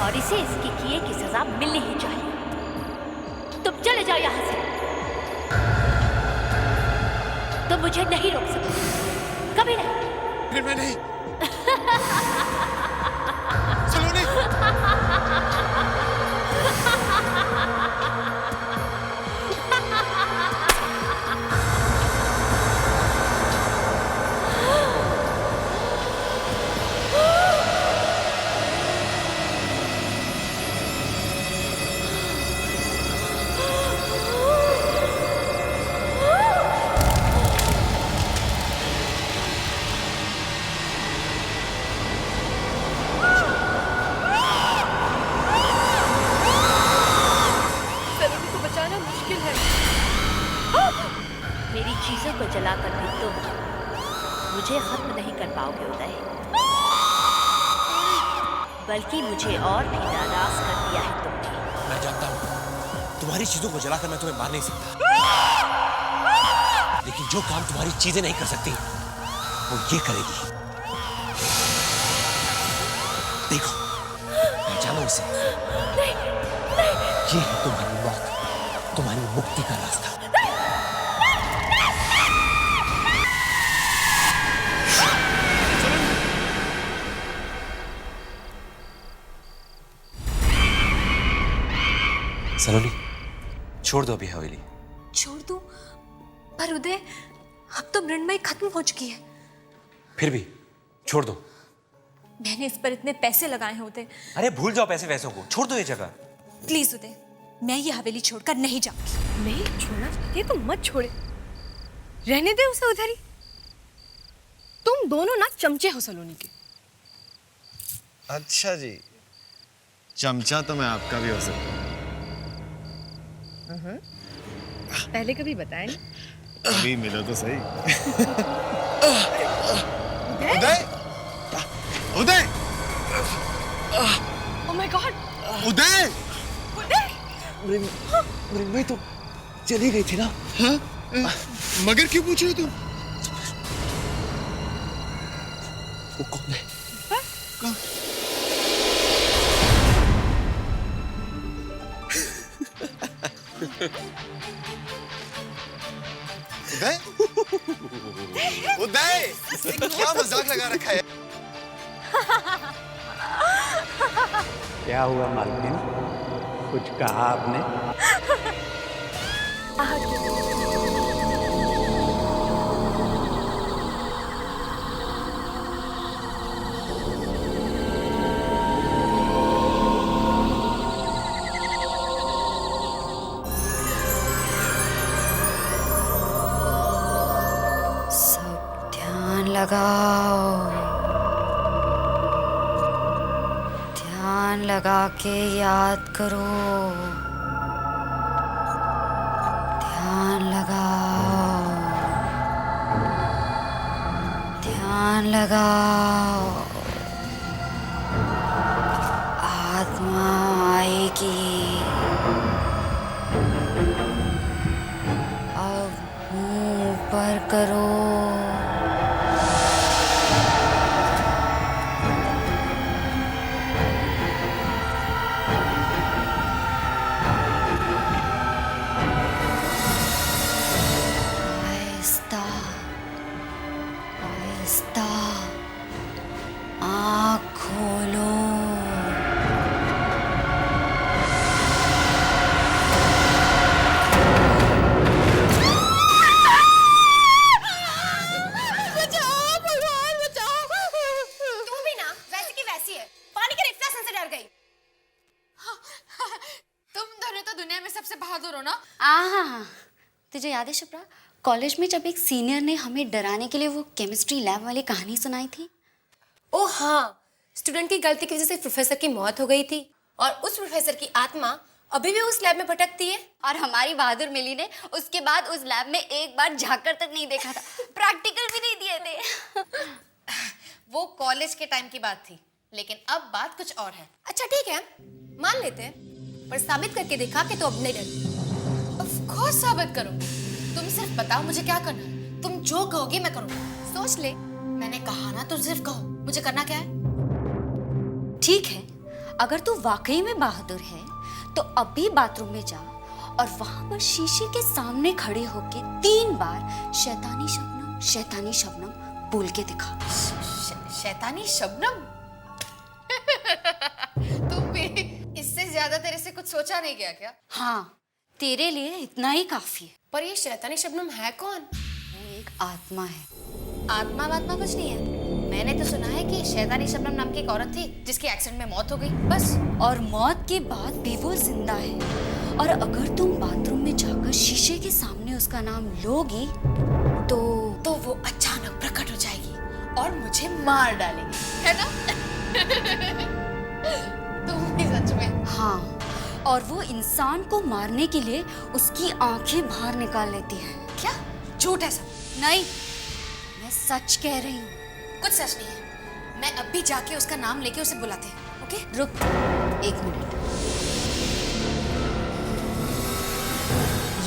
और इसे इसके किए की सजा मिलनी ही चाहिए। तुम चले जाओ यहां से, तुम मुझे नहीं रोक सकते, कभी नहीं। फिर मैं नहीं। सलोनी, मेरी चीजों को जलाकर भी तुम मुझे खत्म नहीं कर पाओगे उदय। बल्कि मुझे और भी नाराज कर दिया है तुमने। मैं जानता हूँ तुम्हारी चीजों को जलाकर मैं तुम्हें मार नहीं सकता, लेकिन जो काम तुम्हारी चीजें नहीं कर सकती वो ये करेगी। देखो, जानो इसे। ये है तुम्हारी मौत, तुम्हारी मुक्ति का रास्ता। सलोनी, छोड़ दो अभी हवेली। छोड़ दूं? पर उदय, अब तो मृण्मयी खत्म हो चुकी है। फिर भी छोड़ दो। मैंने इस पर इतने पैसे लगाए हैं उदय। अरे भूल जाओ पैसे वैसों को, छोड़ दो ये जगह। प्लीज उदय, मैं ये हवेली छोड़कर नहीं जाऊंगी। नहीं छोड़ना चाहती तो मत छोड़े, रहने दे उसे उधर ही। तुम दोनों ना चमचे हो सलोनी के। अच्छा जी, चमचा तो मैं आपका भी हो सकता हूँ। पहले कभी बताया नहीं। अभी मिलो तो सही। उदय, उदय, ओह माय गॉड, उदय, मृण्मयी तो चली गई थी ना। हाँ? मगर क्यों पूछ रहे हो तुम? वो कौन है? कौन? उदय, उदय, क्या मजाक लगा रखा है? क्या हुआ मालकिन, कुछ कहा आपने? सब ध्यान लगाओ, ध्यान लगा के याद करो। ध्यान लगाओ, ध्यान लगाओ। आत्मा आएगी। अब मुंह ऊपर करो। आहिस्ता आहिस्ता आँख खोलो। तू भी ना वैसी की वैसी है, पानी के रिफ्लेक्शन से डर गई। तुम दोनों तो दुनिया में सबसे बहादुर हो ना। हाँ, तुझे याद है शुभ्रा, कॉलेज में जब एक सीनियर ने हमें डराने के लिए वो केमिस्ट्री लैब वाली कहानी सुनाई थी? ओ हाँ, स्टूडेंट की गलती की वजह से प्रोफेसर की मौत हो गई थी और उस प्रोफेसर की आत्मा अभी भी उस लैब में भटकती है। और हमारी बहादुर मिली ने उसके बाद उस लैब में एक बार झांककर तक नहीं देखा था, प्रैक्टिकल भी नहीं दिए थे। वो कॉलेज के टाइम की बात थी, लेकिन अब बात कुछ और है। अच्छा ठीक है, मान लेते हैं, पर साबित करके दिखा कि तो अब नहीं डरती। ऑफ कोर्स साबित करूंगी। तुम सिर्फ बताओ मुझे क्या करना है। तुम जो कहोगे मैं करूंगा। सोच ले, मैंने कहा ना, तुम सिर्फ कहो मुझे करना क्या है। ठीक है, अगर तू वाकई में बहादुर है तो अभी बाथरूम में जा और वहां पर शीशे के सामने खड़े होके 3 बार शैतानी शबनम बोल के दिखा। शैतानी शबनम? तुम भी इससे ज्यादा तेरे से कुछ सोचा नहीं गया क्या? हाँ, तेरे लिए इतना ही काफी है। पर ये शैतानी शबनम है कौन? वो एक आत्मा है। आत्मा वात्मा कुछ नहीं है। मैंने तो सुना है कि शैतानी शबनम नाम की एक औरत थी जिसकी एक्सीडेंट में मौत हो गई, बस। और मौत के बाद भी वो जिंदा है। और अगर तुम बाथरूम में जाकर शीशे के सामने उसका नाम लोगी तो वो अचानक प्रकट हो जाएगी और मुझे मार डालेगी, है ना? तुम भी सच में? हाँ, और वो इंसान को मारने के लिए उसकी आंखें बाहर निकाल लेती है। क्या झूठ है सब? नहीं, मैं सच कह रही हूँ। कुछ सच नहीं है। मैं अब भी जाके उसका नाम लेके उसे बुलाते हैं। ओके? रुक 1 मिनट,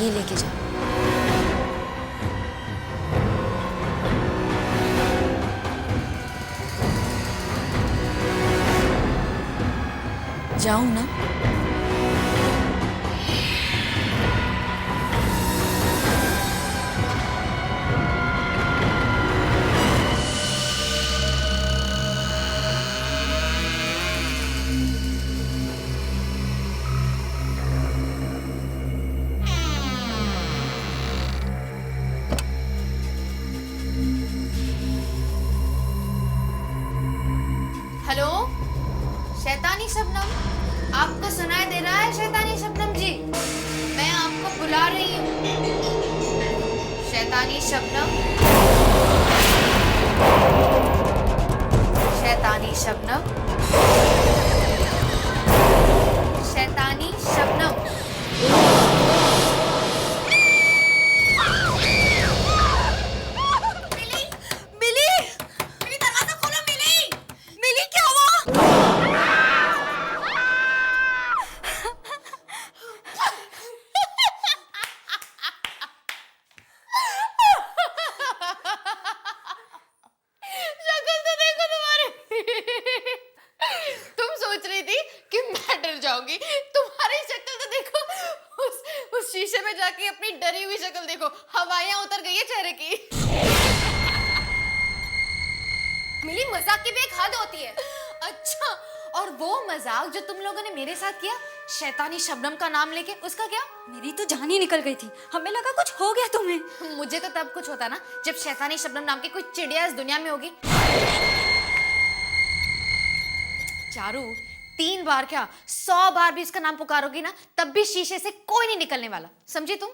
ये लेके जा। जाऊं ना? हेलो शैतानी शबनम, आपको सुनाई दे रहा है शैतानी शबनम जी? मैं आपको बुला रही हूँ शैतानी शबनम, शैतानी शबनम, शैतानी शबनम। तुम सोच रही थी कि मैं डर जाऊंगी, तुम्हारी शक्ल तो देखो, उस शीशे में जाके अपनी डरी हुई शक्ल देखो, हवाइयां उतर गई है चेहरे की। मिली, मजाक की भी एक हद होती है। अच्छा, और वो मजाक जो तुम लोगों ने मेरे साथ किया शैतानी शबनम का नाम लेके, उसका क्या? मेरी तो जान ही निकल गई थी, हमें लगा कुछ हो गया तुम्हें। मुझे तो तब कुछ होता ना जब शैतानी शबनम नाम की कोई चिड़िया इस दुनिया में होगी। चारू, 3 बार क्या 100 बार भी इसका नाम पुकारोगी ना, तब भी शीशे से कोई नहीं निकलने वाला, समझी तुम?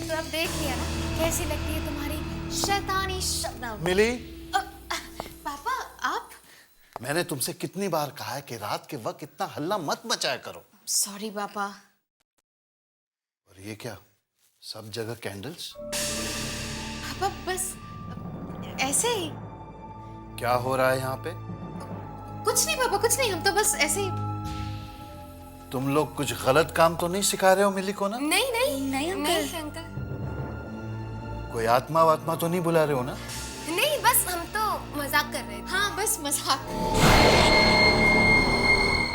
तो अब देख लिया ना कैसी लगती है तुम्हारी शैतानी शबनम। मिली, पापा आप? मैंने तुमसे कितनी बार कहा है कि रात के वक्त इतना हल्ला मत मचाया करो। सॉरी पापा। और ये क्या, सब जगह कैंडल्स? पापा बस ऐसे ही। क्या हो रहा है यहाँ पे? कुछ नहीं पापा, कुछ नहीं, हम तो बस ऐसे ही। तुम लोग कुछ गलत काम तो नहीं सिखा रहे हो मिली को ना? नहीं नहीं नहीं अंकल, नहीं अंकल, कोई आत्मा वात्मा तो नहीं बुला रहे हो ना? नहीं, बस हम तो मजाक कर रहे थे। हाँ बस मजाक।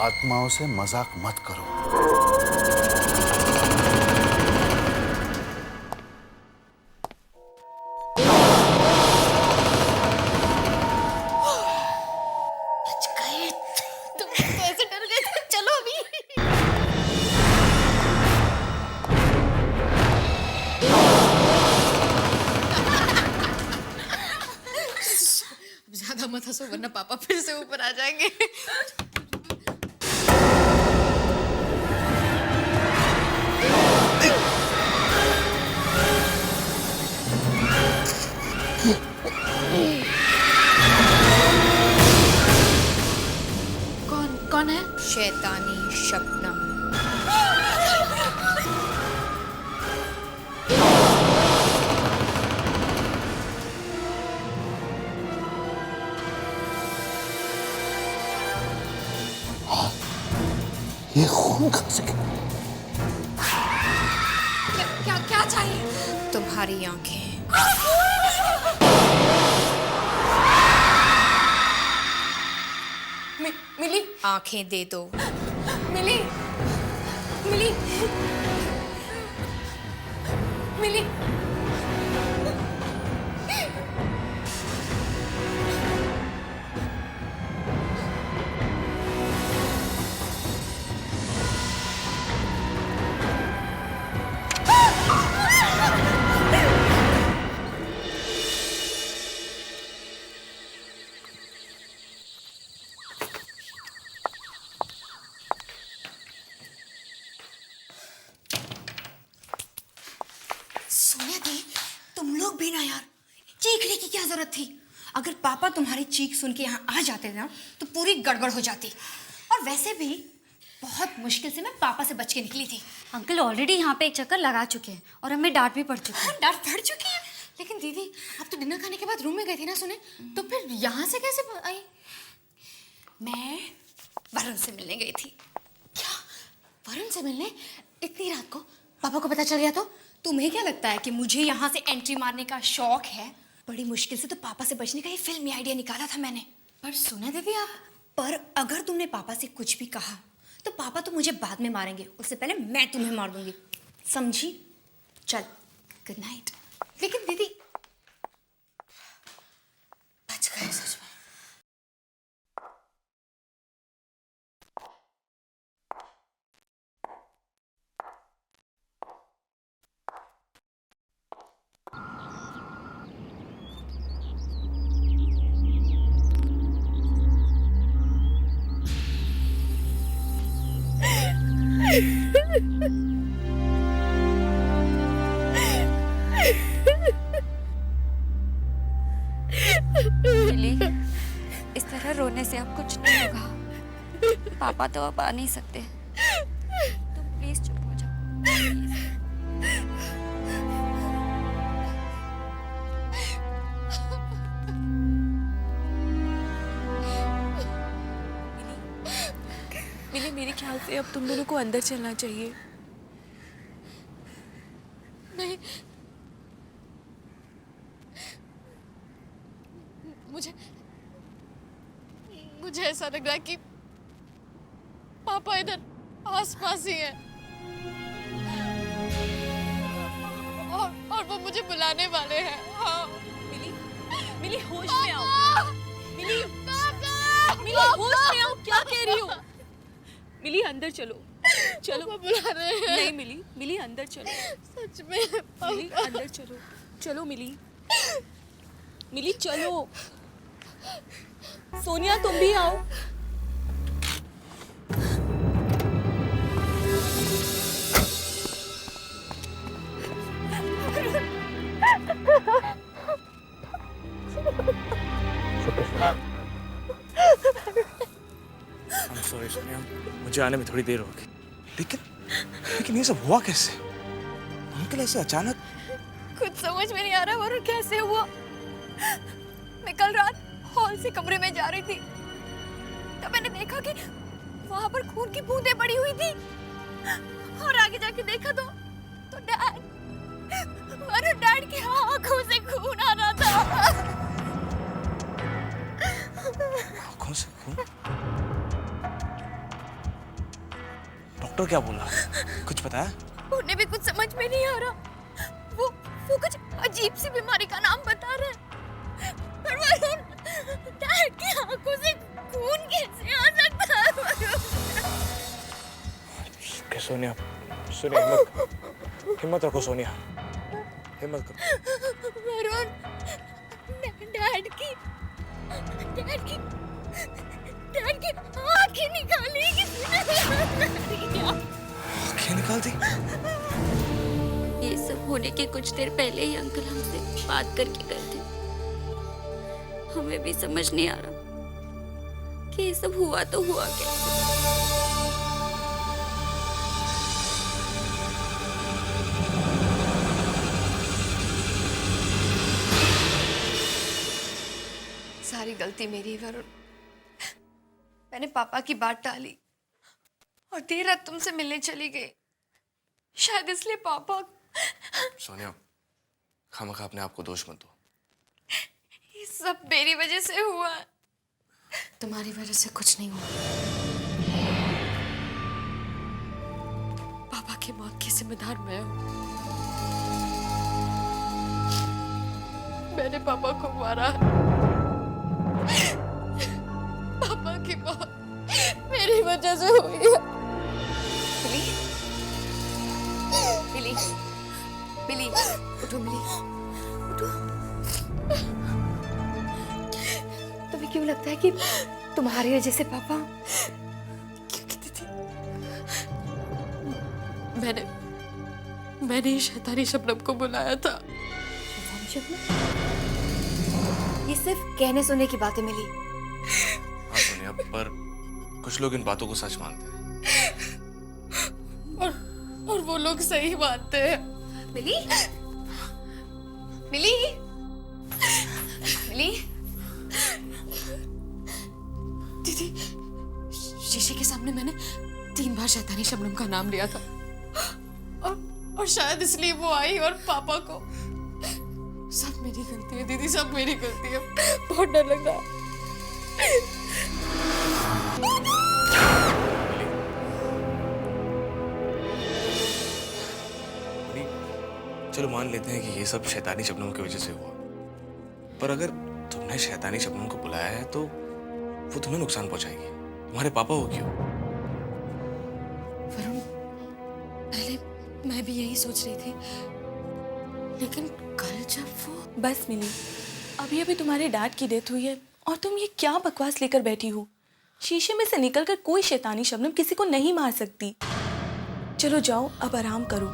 आत्माओं से मजाक मत करो। बच गए तुम तो ऐसे डर गए थे। चलो अभी। ज्यादा मत हंसो वरना पापा फिर से ऊपर आ जाएंगे। कौन है? शैतानी शबनम। ये खून खा सके? क्या क्या चाहिए? तुम्हारी आंखें। मिली, आंखें दे दो। मिली, मिली, मिली। सोनिया दी, तुम लोग भी ना यार, चीखने की क्या जरूरत थी? अगर पापा तुम्हारी चीख सुन के यहाँ आ जाते ना तो पूरी गड़बड़ हो जाती। और वैसे भी बहुत मुश्किल से मैं पापा से बच के निकली थी। अंकल ऑलरेडी यहाँ पे एक चक्कर लगा चुके हैं और हमें डांट भी पड़ चुकी है। डांट पड़ चुकी है? लेकिन दीदी आप तो डिनर खाने के बाद रूम में गई थी ना सुने, तो फिर यहाँ से कैसे आई? मैं वरुण से मिलने गई थी। क्या वरुण से मिलने इतनी रात को? पापा को पता चल गया तो? तुम्हें क्या लगता है कि मुझे यहाँ से एंट्री मारने का शौक है? बड़ी मुश्किल से तो पापा से बचने का ये फिल्मी आइडिया निकाला था मैंने। पर सुना दीदी आप, पर अगर तुमने पापा से कुछ भी कहा तो पापा तो मुझे बाद में मारेंगे, उससे पहले मैं तुम्हें मार दूंगी, समझी? चल, गुड नाइट। लेकिन दीदी बच गए सच में। मिली, इस तरह रोने से अब कुछ नहीं होगा। पापा तो अब आ नहीं सकते। तुम प्लीज चुप हो जाओ, प्लीज। मिली, मेरे ख्याल से अब तुम दोनों को अंदर चलना चाहिए। नहीं, मुझे ऐसा लग रहा है कि पापा इधर आसपास ही हैं और वो मुझे बुलाने वाले हैं। हाँ। मिली होश में आओ। मिली होश में आओ, क्या कह रही हो? मिली अंदर चलो, चलो। बुला रहे हैं। नहीं मिली अंदर चलो। सच में मिली अंदर चलो, चलो मिली चलो। सोनिया तुम भी आओ। सॉरी सोनिया, मुझे आने में थोड़ी देर होगी। लेकिन ये सब हुआ कैसे? अंकल ऐसे अचानक? कुछ समझ में नहीं आ रहा वरुण कैसे हुआ। मैं कल रात हॉल से कमरे में जा रही थी तब मैंने देखा कि वहां पर खून की बूंदें पड़ी हुई थी और आगे जाके देखा तो डैड की आंखों से खून आ रहा था। आंखों से खून? डॉक्टर क्या बोला? कुछ बताया? उन्हें भी कुछ समझ में नहीं आ रहा। वो कुछ अजीब सी बीमारी का नाम बता रहे हैं। पर वरुण, डैड की आंखों से खून कैसे आ सकता है? सोनिया, हिम्मत रखो सोनिया, हिम्मत करो। वरुण, डैड की आंखें निकाली किसी ने। आंखें निकाल दी? ये सब होने के कुछ देर पहले ही अंकल हमसे बात करके गए थे। हमें भी समझ नहीं आ रहा कि ये सब हुआ तो हुआ कैसे। सारी गलती मेरी है वरुण। मैंने पापा की बात टाली और देर रात तुमसे मिलने चली गई। शायद इसलिए पापा। सोनिया, खामखा अपने आप को दोष मत दो। ये सब मेरी वजह से हुआ। तुम्हारी वजह से कुछ नहीं हुआ। पापा की मौत की जिम्मेदार मैं हूँ। मैंने पापा को मारा। पापा की मौत मेरी वजह से हुई है। मिली, उठो मिली, उठो। तुम्हें क्यों लगता है कि तुम्हारी वजह से पापा? मैंने ही शैतानी शबनम को बुलाया था। ये सिर्फ कहने सुनने की बातें मिली। हाँ सोनिया, पर कुछ लोग इन बातों को सच मानते हैं। और वो लोग सही मानते हैं। मिली, मिली मिली दीदी, शीशे के सामने मैंने 3 बार शैतानी शबनम का नाम लिया था और शायद इसलिए वो आई और पापा को। सब मेरी गलती है दीदी, सब मेरी गलती है। बहुत डर लग रहा है। चलो मान लेते हैं कि ये सब शैतानी शबनम की वजह से हुआ, पर अगर तुमने शैतानी शबनम को बुलाया है तो वो तुम्हें नुकसान पहुंचाएगी, तुम्हारे पापा को क्यों? वरुण, पहले मैं भी यही सोच रही थी, लेकिन कल जब वो... बस मिली, अभी अभी तुम्हारे डैड की डेथ हुई है और तुम ये क्या बकवास लेकर बैठी हो? शीशे में से निकलकर कोई शैतानी शबनम किसी को नहीं मार सकती। चलो जाओ, अब आराम करो।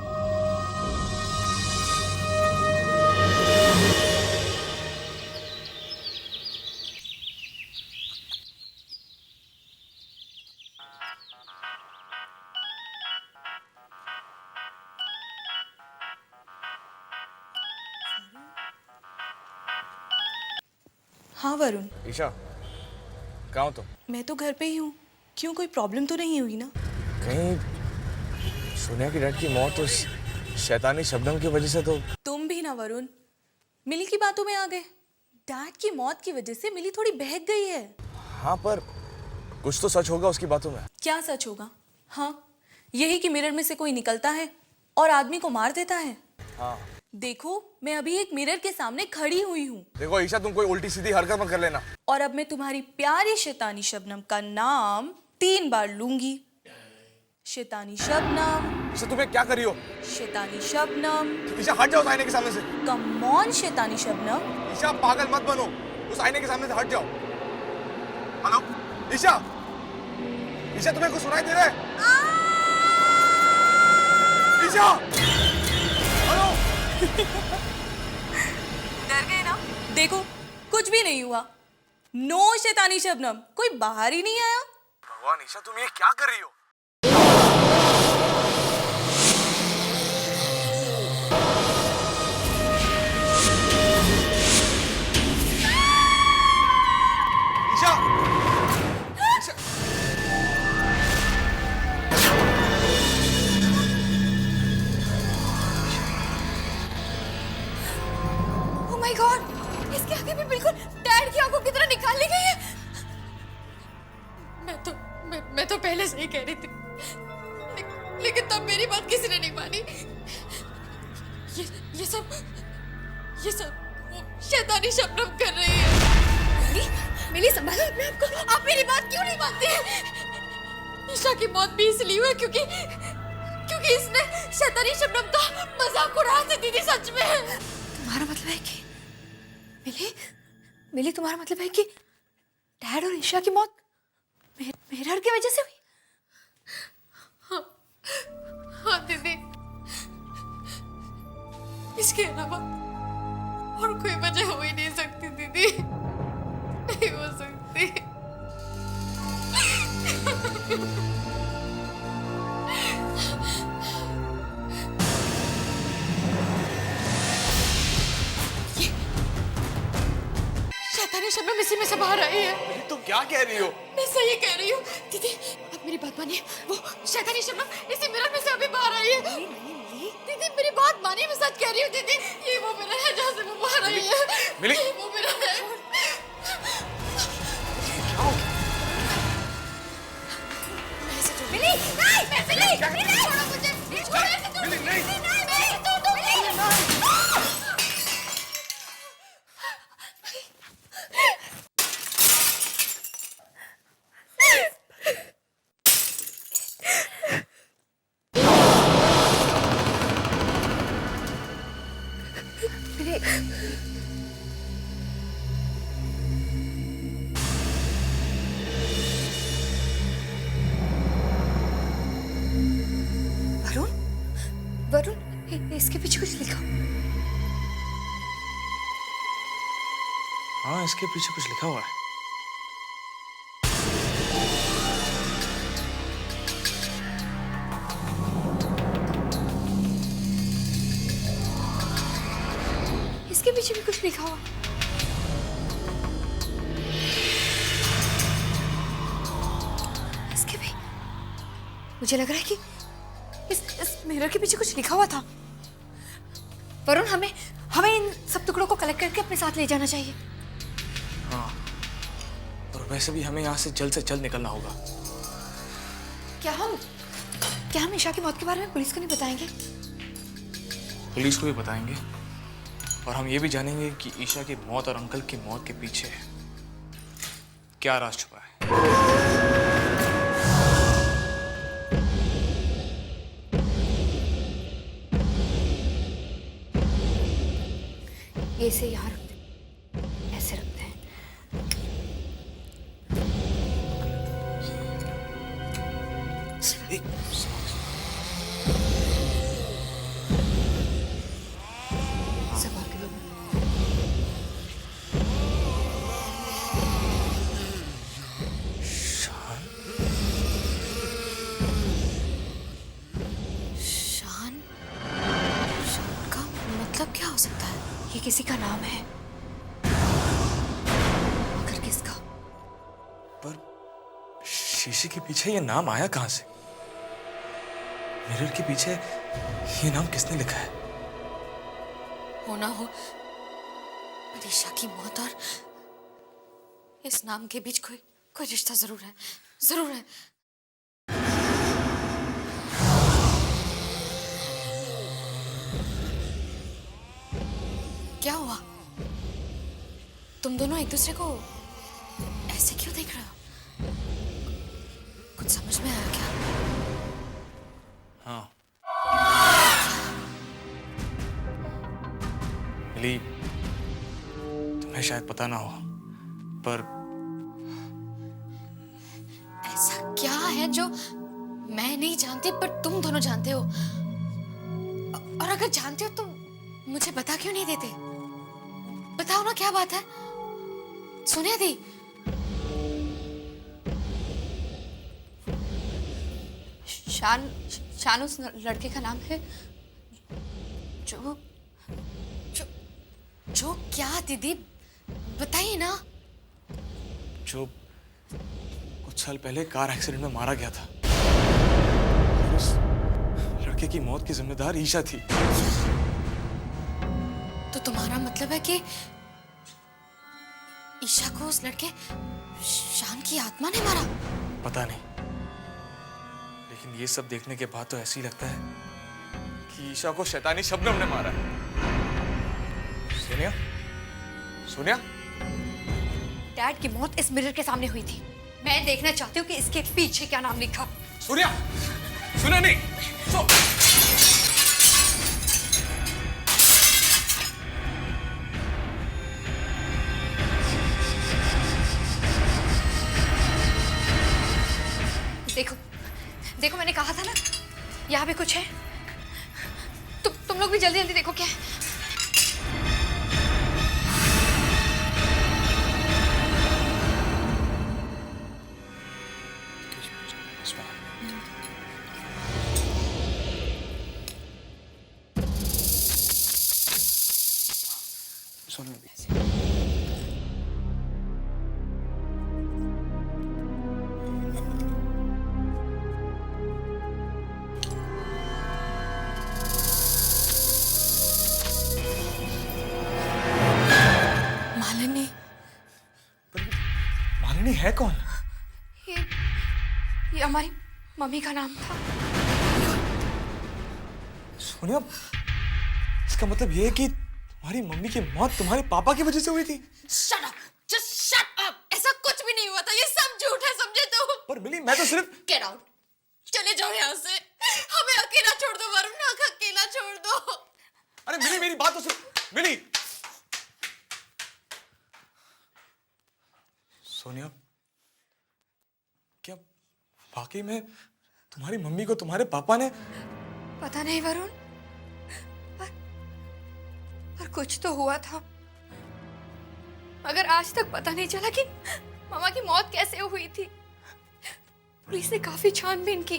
हाँ वरुण। ईशा, कहाँ हो तुम? मैं तो घर पे ही हूँ। क्यों, कोई प्रॉब्लम तो नहीं हुई ना? कहीं सोनिया की डैड की मौत उस शैतानी शबनम की वजह से तो... तुम भी ना वरुण, मिली की बातों में आ गए। डैड की मौत की वजह से मिली थोड़ी बहक गई है। हाँ, पर कुछ तो सच होगा उसकी बातों में। क्या सच होगा? हाँ, यही कि मिरर में से कोई निकलता है और आदमी को मार देता है। हाँ। देखो, मैं अभी एक मिरर के सामने खड़ी हुई हूँ। देखो ईशा, तुम कोई उल्टी सीधी हरकत मत कर लेना। और अब मैं तुम्हारी प्यारी शैतानी शबनम का नाम 3 बार लूंगी। शैतानी शबनम। ईशा, तुम्हें क्या करी हो? शैतानी शबनम। ईशा, हट जाओ आईने के सामने से। कम ऑन शैतानी शबनम। ईशा, पागल मत बनो, उस आईने के सामने से हट जाओ। हेलो ईशा, ईशा तुम्हें कुछ सुनाई दे रहा है? ईशा, हेलो। डर गए ना? देखो, कुछ भी नहीं हुआ। नो शैतानी शबनम, कोई बाहर ही नहीं आया। भगवान ईशा, तुम ये क्या कर रही हो? Isha, Oh my God! इसके आगे भी बिल्कुल डैड की आंखों की तरह निकाल ली गई है। मैं तो पहले से ही कह रही थी, लेकिन तब मेरी बात किसी ने नहीं मानी। ये सब वो शैतानी शबनम कर रही है। मिली संभालो अपने आप को। आप मेरी बात क्यों नहीं मानती हैं? ईशा की मौत भी इसलिए हुई क्योंकि इसने शैतानी शबनम का मजाक उड़ाया था दीदी। सच में तुम्हारा मतलब है कि मिली तुम्हारा मतलब है कि डैड और ईशा की मौत मिरर की वजह से हुई? हाँ दीदी, इसके अलावा और कोई वजह हो ही नहीं सकती दीदी, नहीं हो सकती। शैतानी शबनम इसी में से बाहर आई है। तुम क्या कह रही हो? मैं सही कह रही हूँ दीदी, अब मेरी बात मानिए। वो शैतानी शबनम इसी मिरर में से अभी बाहर आई है। दीदी मेरी बात मानिए, मैं सच कह रही हूँ दीदी। ये वो मिरर है जहाँ से वो बाहर आई है। मिली? ये वो मिरर है। मिली नहीं, मिली छोड़ो मुझे, छोड़ो ऐसे छोड़ो। मिली नहीं, मिली छोड़ दो। वरुण, इसके पीछे कुछ लिखा। हाँ, इसके पीछे कुछ लिखा हुआ है। इसके पीछे भी कुछ लिखा हुआ। इसके भी मुझे लग रहा है कि इस मिरर के पीछे कुछ लिखा हुआ था। वरुण, हमें हमें इन सब टुकड़ों को कलेक्ट करके अपने साथ ले जाना चाहिए। हाँ, और वैसे भी हमें यहाँ से जल्द निकलना होगा। क्या हम ईशा की मौत के बारे में पुलिस को नहीं बताएंगे? पुलिस को भी बताएंगे और हम ये भी जानेंगे कि ईशा की मौत और अंकल की मौत के पीछे क्या राज छुपा है। ये इसे यहाँ रखते हैं, ऐसे रखते हैं। संभाल के लो। शान का मतलब क्या हो सकता है? ये किसी का नाम है, मगर किसका? पर शीशे के पीछे ये नाम आया कहां से? मिरर के पीछे ये नाम किसने लिखा है? होना हो ईशा की मौत और इस नाम के बीच कोई रिश्ता जरूर है, जरूर है। क्या हुआ? तुम दोनों एक दूसरे को ऐसे क्यों देख रहे हो? कुछ समझ में आया क्या? हाँ, मिली, तुम्हें शायद पता ना हो, पर ऐसा क्या है जो मैं नहीं जानती पर तुम दोनों जानते हो? और अगर जानते हो तो मुझे बता क्यों नहीं देते? बताओ ना, क्या बात है? सुनिए दी, शान उस लड़के का नाम है जो जो जो क्या दीदी, बताइए ना। जो कुछ साल पहले कार एक्सीडेंट में मारा गया था। उस लड़के की मौत की जिम्मेदार ईशा थी। तो तुम्हारा मतलब है कि ईशा को उस लड़के शान की आत्मा ने मारा? पता नहीं, लेकिन ये सब देखने के बाद तो ऐसे ही लगता है कि ईशा को शैतानी शबनम ने मारा है। सोनिया, सोनिया, डैड की मौत इस मिरर के सामने हुई थी। मैं देखना चाहती हूँ कि इसके पीछे क्या नाम लिखा। सोनिया, सुना नहीं? देखो देखो, मैंने कहा था ना, यहाँ पे कुछ है। तुम लोग भी जल्दी जल्दी देखो क्या है। मालिनी है कौन? ये हमारी मम्मी का नाम था। सोनिया, इसका मतलब ये है कि तुम्हारी मम्मी की मौत तुम्हारे पापा की वजह से हुई थी? Shut up! Just shut up! ऐसा कुछ भी नहीं हुआ था, ये सब झूठ है, समझे तुम? पर मिली, मैं तो सिर्फ... Get out! चले जाओ यहाँ से, हमें अकेला छोड़ दो वरुण, अकेला छोड़ दो। अरे मिली, मेरी बात तो सुन। मिली, सोनिया, क्या वाकई में तुम्हारी मम्मी को तुम्हारे पापा ने... पता नहीं वरुण, पर कुछ तो हुआ था। मगर आज तक पता नहीं चला कि मामा की मौत कैसे हुई थी। पुलिस ने काफी छानबीन की,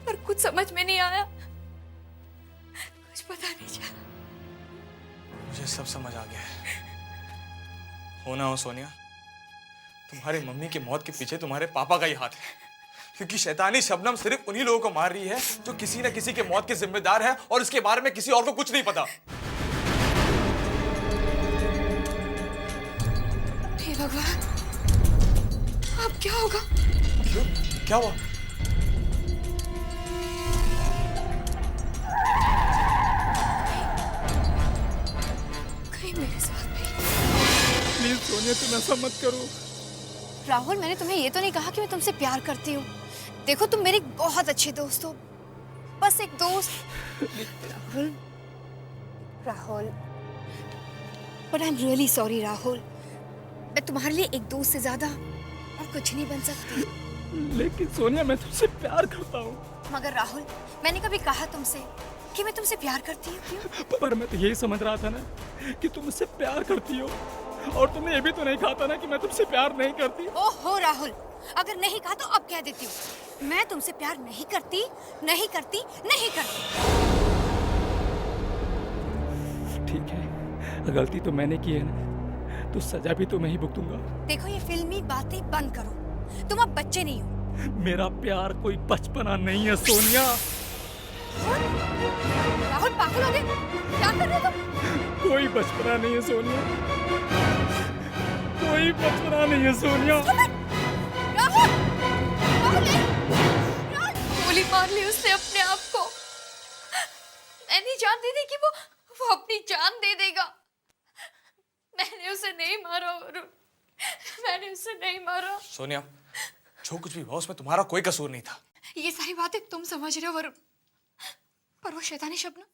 पर कुछ समझ में नहीं आया, कुछ पता नहीं चला। मुझे सब समझ आ गया है। हो ना हो सोनिया, तुम्हारी मम्मी की मौत के पीछे तुम्हारे पापा का ही हाथ है, क्योंकि शैतानी शबनम सिर्फ उन्हीं लोगों को मार रही है जो किसी न किसी के मौत के जिम्मेदार है, और इसके बारे में किसी और को कुछ नहीं पता। हे भगवान, अब क्या होगा? क्यों? क्या हुआ? कहीं मेरे साथ भी। प्लीज सोनिया, तुम ऐसा मत करो। राहुल, मैंने तुम्हें ये तो नहीं कहा कि मैं तुमसे प्यार करती हूँ। देखो, तुम मेरे बहुत अच्छे दोस्त हो, बस एक दोस्त। Rahul, Rahul, but I am really sorry Rahul. मैं तुम्हारे लिए एक दोस्त से ज्यादा और कुछ नहीं बन सकती। लेकिन सोनिया, मैं तुमसे प्यार करता हूँ। मगर राहुल, मैंने कभी कहा तुमसे कि मैं तुमसे प्यार करती हूँ? क्यों? पर मैं तो यही समझ रहा था ना कि तुम मुझसे प्यार करती हो, और तुमने ये भी तो नहीं कहा था ना कि मैं तुमसे प्यार नहीं करती। ओहो राहुल, अगर नहीं कहा तो अब कह देती हूँ, मैं तुमसे प्यार नहीं करती, नहीं करती, नहीं करती। ठीक है, गलती तो मैंने की है ना, तो सजा भी तो मैं ही भुगतूंगा। देखो, ये फिल्मी बातें बंद करो, तुम अब बच्चे नहीं हो। मेरा प्यार कोई बचपना नहीं है सोनिया। राहुल, पागल हो गए? क्या कर रहे हो तुम? कोई बचपना नहीं है सोनिया, कोई बचपना नहीं है सोनिया। राहुल, गोली मार ली उसने अपने आप को। मैंने जान दे दी कि वो अपनी जान दे देगा। मैंने उसे नहीं मारा वरुण, मैंने उसे नहीं मारा। सोनिया, जो कुछ भी हुआ उसमें तुम्हारा कोई कसूर नहीं था। ये सारी बातें तुम समझ रहे हो वरुण, पर वो शैतानी शबनम,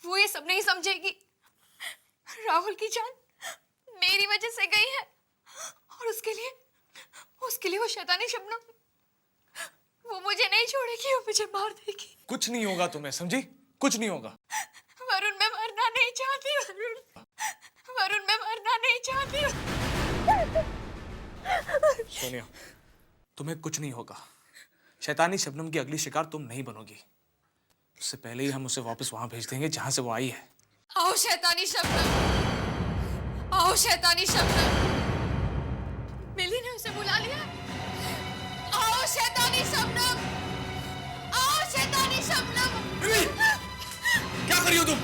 वो ये सब नहीं समझेगी। राहुल की जान मेरी वजह से गई है, और उसके लिए वो शैतानी शबनम, वो मुझे नहीं छोड़ेगी, वो मुझे मार देगी। कुछ नहीं होगा तुम्हें, समझी? कुछ नहीं होगा। वरुण, मैं मरना नहीं चाहती। वरुण, मैं मरना नहीं चाहती। सोनिया, तुम्हें कुछ नहीं होगा। शैतानी शबनम की अगली शिकार तुम नहीं बनोगी। उससे पहले ही हम उसे वापस वहां भेज देंगे जहां से वो आई है। आओ शैतानी शबनम, आओ शैतानी शबनम। मिली ने उसे बुला लिया। आओ शैतानी शबनम, आओ शैतानी शबनम। क्या कर रही हो तुम?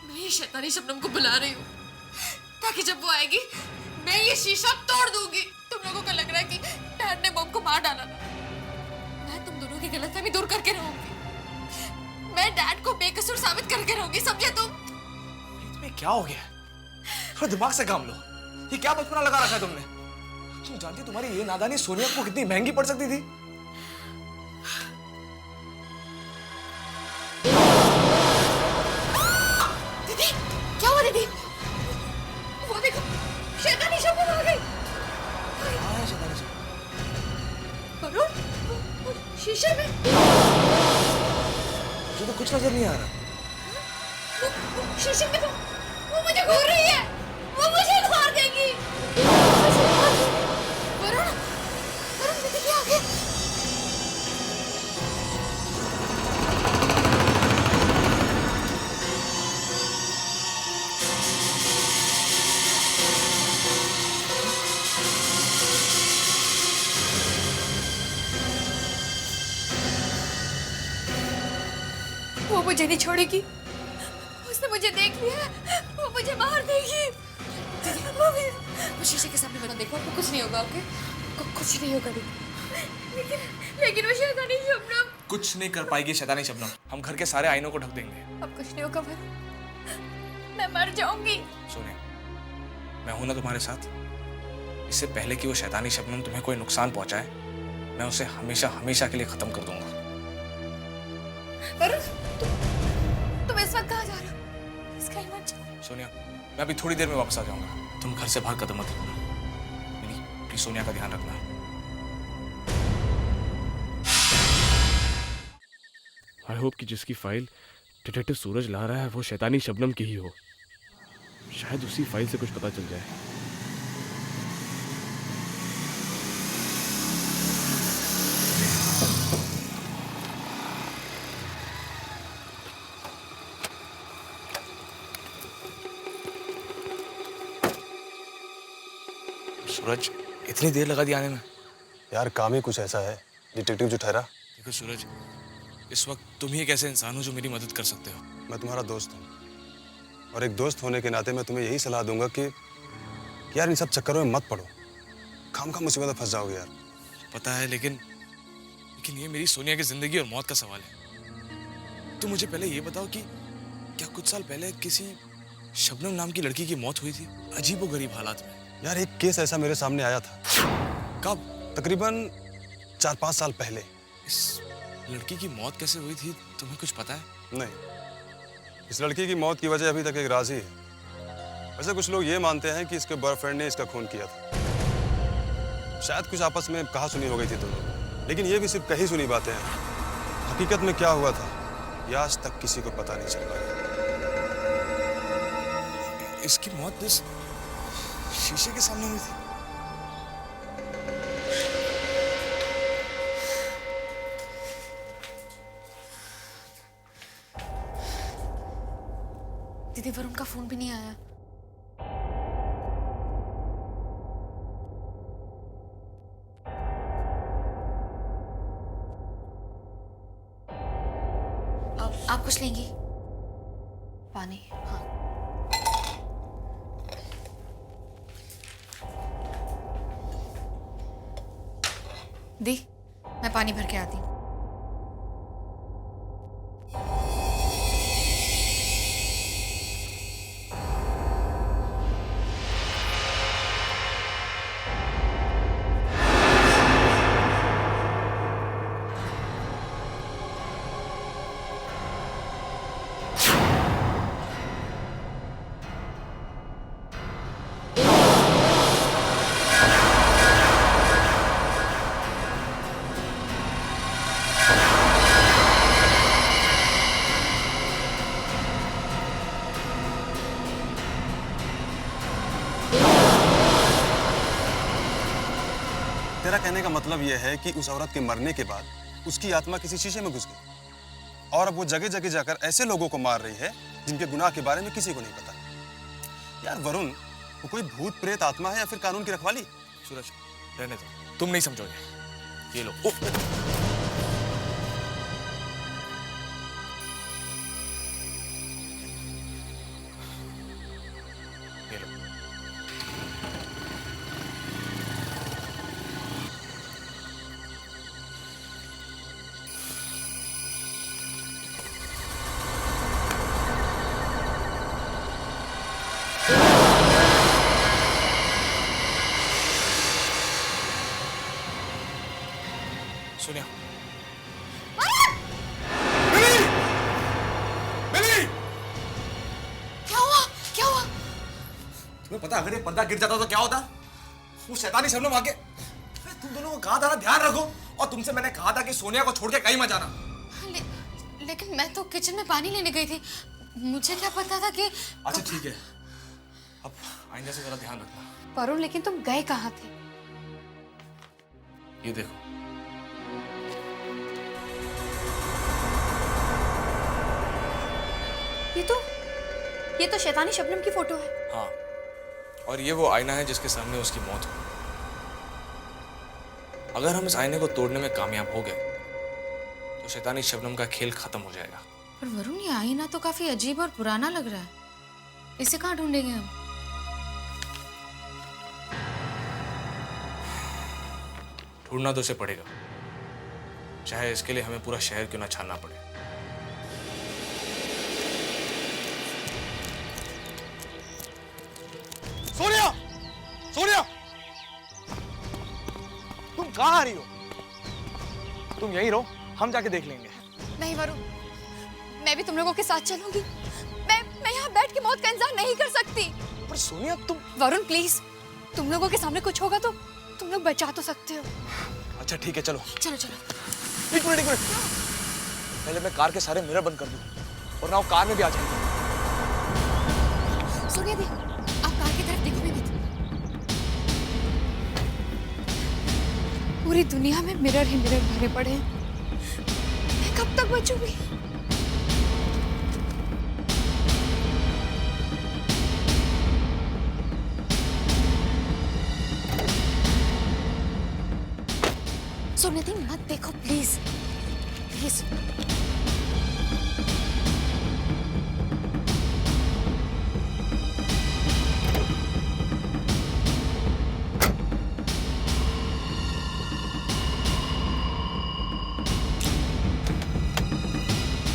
मैं ये शैतानी शबनम को बुला रही हूँ, ताकि जब वो आएगी मैं ये शीशा तोड़ दूंगी। तुम लोगों को लग रहा है कि डैड ने बॉब को मार डाला ना? मैं तुम दोनों की गलतफहमी दूर करके रहूंगी। मैं डैड को बेकसूर साबित करके रहूंगी, समझे तुम? तुम्हें क्या हो गया? थोड़ा दिमाग से काम लो। ये क्या बचपना लगा रखा है तुमने? तुम जानती हो तुम्हारी ये नादानी सोनिया को कितनी महंगी पड़ सकती थी? दीदी, क्या हुआ दीदी? वो देखो, शैतानी शबनम आ गई। वरुण, वो शीशे में। मुझे तो कुछ नजर नहीं आ रहा। वो शीशे में तो वो मुझे घूर रही है, वो मुझे मार देगी। वरुण, वरुण दीदी क्या आ गया? वो मुझे नहीं छोड़ेगी, उसने मुझे देख लिया है, वो मुझे मार देगी। वो शीशे के सामने बना, देखो आपको कुछ नहीं होगा। ओके, कुछ नहीं होगा लेकिन वो शैतानी शबनम कुछ नहीं कर पाएगी। शैतानी शबनम, हम घर के सारे आईनों को ढक देंगे। अब कुछ नहीं होगा, मैं मर जाऊंगी। सोनिया, मैं हूं ना तुम्हारे साथ। इससे पहले कि वो शैतानी शबनम तुम्हें कोई नुकसान पहुंचाए, मैं उसे हमेशा हमेशा के लिए खत्म कर दूंगा। वरुण, तुम इस वक्त कहाँ जा रहे हो? इसका ही मत जाओ। सोनिया, मैं अभी थोड़ी देर में वापस आ जाऊंगा। तुम घर से बाहर कदम मत रखना। मिली, प्लीज सोनिया का ध्यान रखना। आई होप कि जिसकी फाइल डिटेक्टिव सूरज ला रहा है वो शैतानी शबनम की ही हो। शायद उसी फाइल से कुछ पता चल जाए। सूरज, इतनी देर लगा दी आने में? यार काम ही कुछ ऐसा है, डिटेक्टिव जो ठहरा। देखो सूरज, इस वक्त तुम ही एक ऐसे इंसान हो जो मेरी मदद कर सकते हो। मैं तुम्हारा दोस्त हूँ और एक दोस्त होने के नाते मैं तुम्हें यही सलाह दूंगा कि यार इन सब चक्करों में मत पड़ो, खामखा मुसीबत में फंस जाओगे यार। पता है, लेकिन ये मेरी सोनिया की जिंदगी और मौत का सवाल है। तो मुझे पहले ये बताओ कि क्या कुछ साल पहले किसी शबनम नाम की लड़की की मौत हुई थी अजीबोगरीब हालात में? यार एक केस ऐसा मेरे सामने आया था। कब? तकरीबन 4-5 साल पहले। इस लड़की की मौत कैसे हुई थी, तुम्हें कुछ पता है? नहीं, इस लड़की की मौत की वजह अभी तक एक राज ही है। वैसे कुछ लोग ये मानते हैं कि इसके बॉयफ्रेंड ने इसका खून किया था। शायद कुछ आपस में कहा सुनी हो गई थी दोनों, लेकिन ये भी सिर्फ कही सुनी बातें हैं। हकीकत में क्या हुआ था ये आज तक किसी को पता नहीं चल पाया। इसकी मौत इस शीशे के सामने हुई थी। दीदी वरुण का फोन भी नहीं आया। आप कुछ लेंगी? पानी? हाँ। दी, मैं पानी भर के आती हूँ। तेरा कहने का मतलब यह है कि उस औरत के मरने के बाद उसकी आत्मा किसी शीशे में घुस गई और अब वो जगह जगह जाकर ऐसे लोगों को मार रही है जिनके गुनाह के बारे में किसी को नहीं पता। यार वरुण, वो कोई भूत प्रेत आत्मा है या फिर कानून की रखवाली? सूरज, रहने दो, तुम नहीं समझोगे। ये लो। ये लो। सोनिया, क्या हुआ? क्या हुआ? तुम्हें पता अगर ये पर्दा गिर जाता तो क्या होता? वो शैतानी शबनम आके तुम दोनों को कहा था ना ध्यान रखो, और तुमसे मैंने कहा था कि सोनिया को छोड़ के कहीं मत जाना। लेकिन मैं तो किचन में पानी लेने गई थी, मुझे क्या पता था कि। अच्छा ठीक है, अब आइंदा से जरा ध्यान रखना। वरुण, लेकिन तुम गए कहाँ थे? ये देखो, ये तो शैतानी शबनम की फोटो है। हाँ, और ये वो आईना है जिसके सामने उसकी मौत हुई। अगर हम इस आईने को तोड़ने में कामयाब हो गए तो शैतानी शबनम का खेल खत्म हो जाएगा। पर वरुण, ये आईना तो काफी अजीब और पुराना लग रहा है, इसे कहाँ ढूंढेंगे हम? ढूंढना तो उसे पड़ेगा, चाहे इसके लिए हमें पूरा शहर क्यों ना छानना पड़े। सोनिया! सोनिया! तुम कहाँ आ रही हो? तुम यहीं रहो, हम जाके देख लेंगे। नहीं वरुण, मैं भी तुम लोगों के साथ चलूंगी। मैं यहाँ बैठ के मौत का इंतजार नहीं कर सकती। पर सोनिया तुम। वरुण प्लीज, तुम लोगों के सामने कुछ होगा तो तुम लोग बचा तो सकते हो। अच्छा ठीक है, चलो चलो चलो। एक मिनट। पहले मैं कार के सारे मिरर बंद कर दूं, और ना वो कार में भी आ जाएगी। सोनिया दी, आप कार की तरफ देखो भी मत। पूरी दुनिया में मिरर ही मिरर भरे पड़े हैं, मैं कब तक बचूंगी? सोने दी, मत देखो प्लीज प्लीज।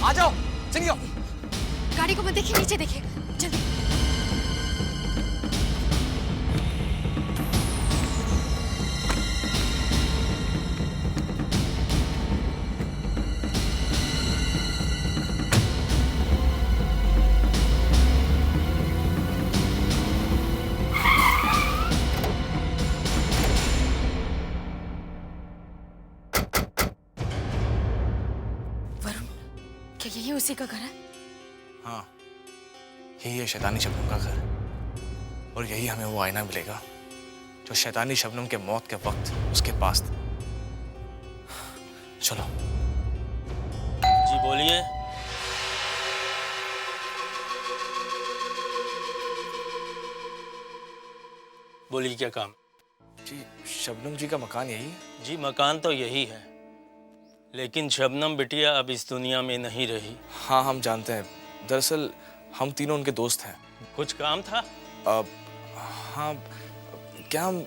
आ जाओ, चलिए आओ। गाड़ी को मत देखिए, नीचे देखिए जल्दी। क्या यही उसी का घर है? हाँ, यही है शैतानी शबनम का घर। और यही हमें वो आईना मिलेगा जो शैतानी शबनम के मौत के वक्त उसके पास था। चलो। जी बोलिए। बोलिए क्या काम? जी शबनम जी का मकान यही है? जी मकान तो यही है, लेकिन शबनम बिटिया अब इस दुनिया में नहीं रही। हाँ हम जानते हैं, दरअसल हम तीनों उनके दोस्त हैं। कुछ काम था? हाँ, क्या हम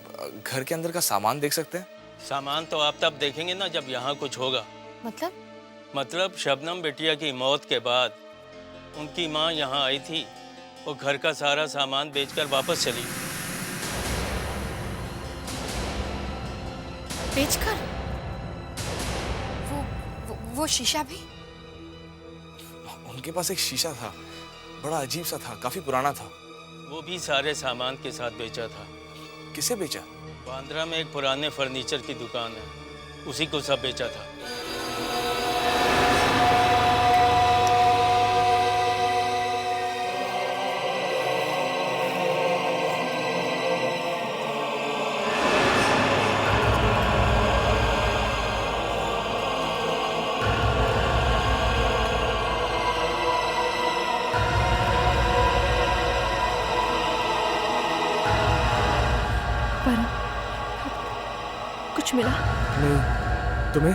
घर के अंदर का सामान देख सकते हैं? सामान तो आप तब देखेंगे ना जब यहाँ कुछ होगा। मतलब शबनम बिटिया की मौत के बाद उनकी माँ यहाँ आई थी, वो घर का सारा सामान बेचकर वापस चली। बेचकर? वो शीशा भी? उनके पास एक शीशा था, बड़ा अजीब सा था, काफी पुराना था। वो भी सारे सामान के साथ बेचा था। किसे बेचा? बांद्रा में एक पुराने फर्नीचर की दुकान है, उसी को सब बेचा था। कुछ मिला? नहीं, तुम्हें?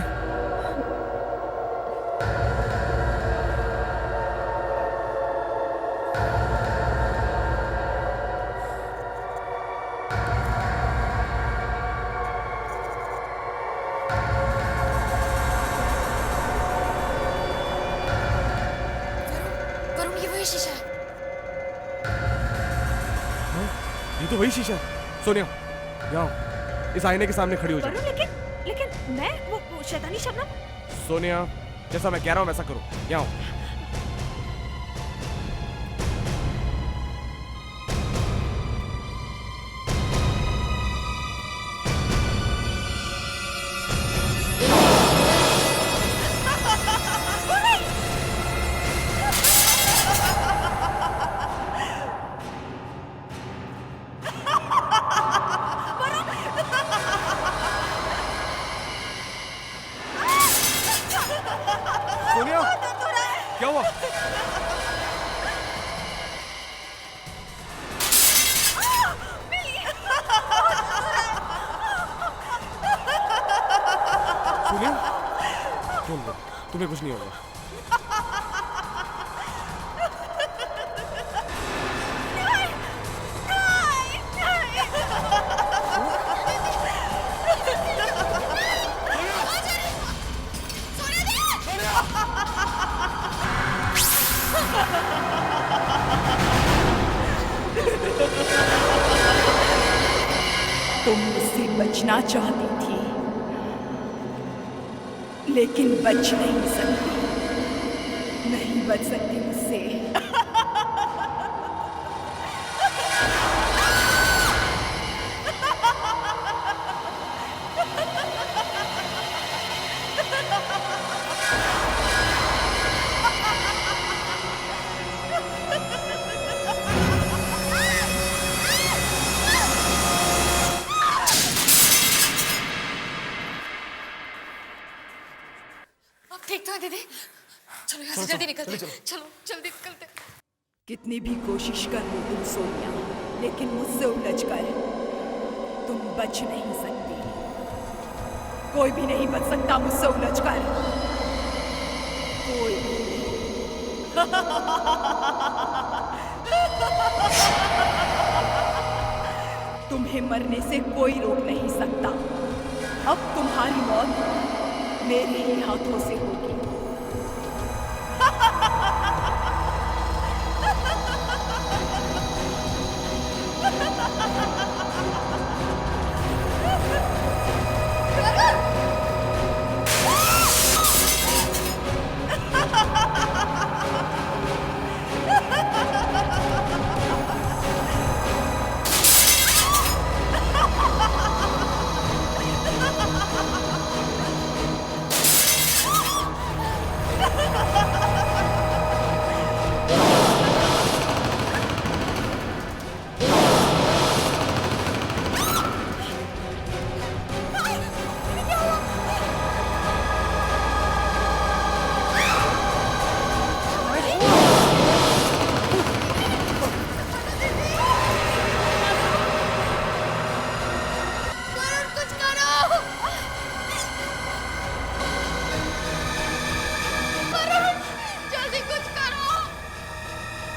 वरुण, ये वही शीशा है। ये तो वही शीशा है। सोनिया, यहाँ इस आईने के सामने खड़ी हो जाओ। लेकिन मैं वो शैतानी शबनम? सोनिया, जैसा मैं कह रहा हूँ वैसा करो। यहाँ आओ। सोनिया, क्या हुआ? सोनिया, तुम्हें कुछ नहीं होगा। तुम मुझसे बचना चाहती थी, लेकिन बच नहीं सकती, नहीं बच सकती मुझसे। आप ठीक तो है दीदी? चलो यहाँ से जल्दी निकलते हैं। चलो जल्दी निकलते हैं। कितनी भी कोशिश कर लो तुम सोनिया, लेकिन मुझसे उलझ कर तुम बच नहीं सकती। कोई भी नहीं बच सकता मुझसे उलझकर। कोई भी तुम्हें मरने से कोई रोक नहीं सकता। अब तुम्हारी मौत मेरे ही हाथों से होगी।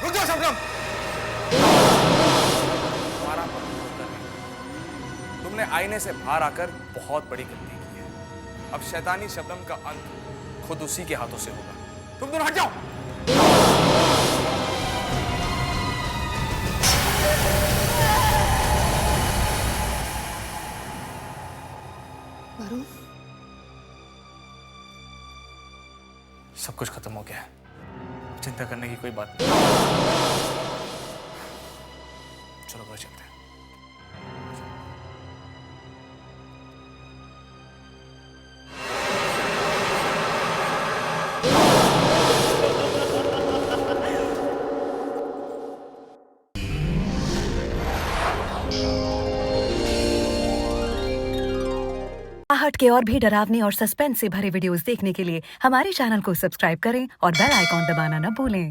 रुक जाओ शबनम। तुम्हारा पति होकर नहीं, तुमने आईने से बाहर आकर बहुत बड़ी गलती की है। अब शैतानी शबनम का अंत खुद उसी के हाथों से होगा। तुम दोनों हट जाओ। वरुण, सब कुछ खत्म हो गया है, चिंता करने की कोई बात नहीं। चलो घर चलते हैं। आहट के और भी डरावने और सस्पेंस से भरे वीडियोस देखने के लिए हमारे चैनल को सब्सक्राइब करें और बेल आइकॉन दबाना न भूलें।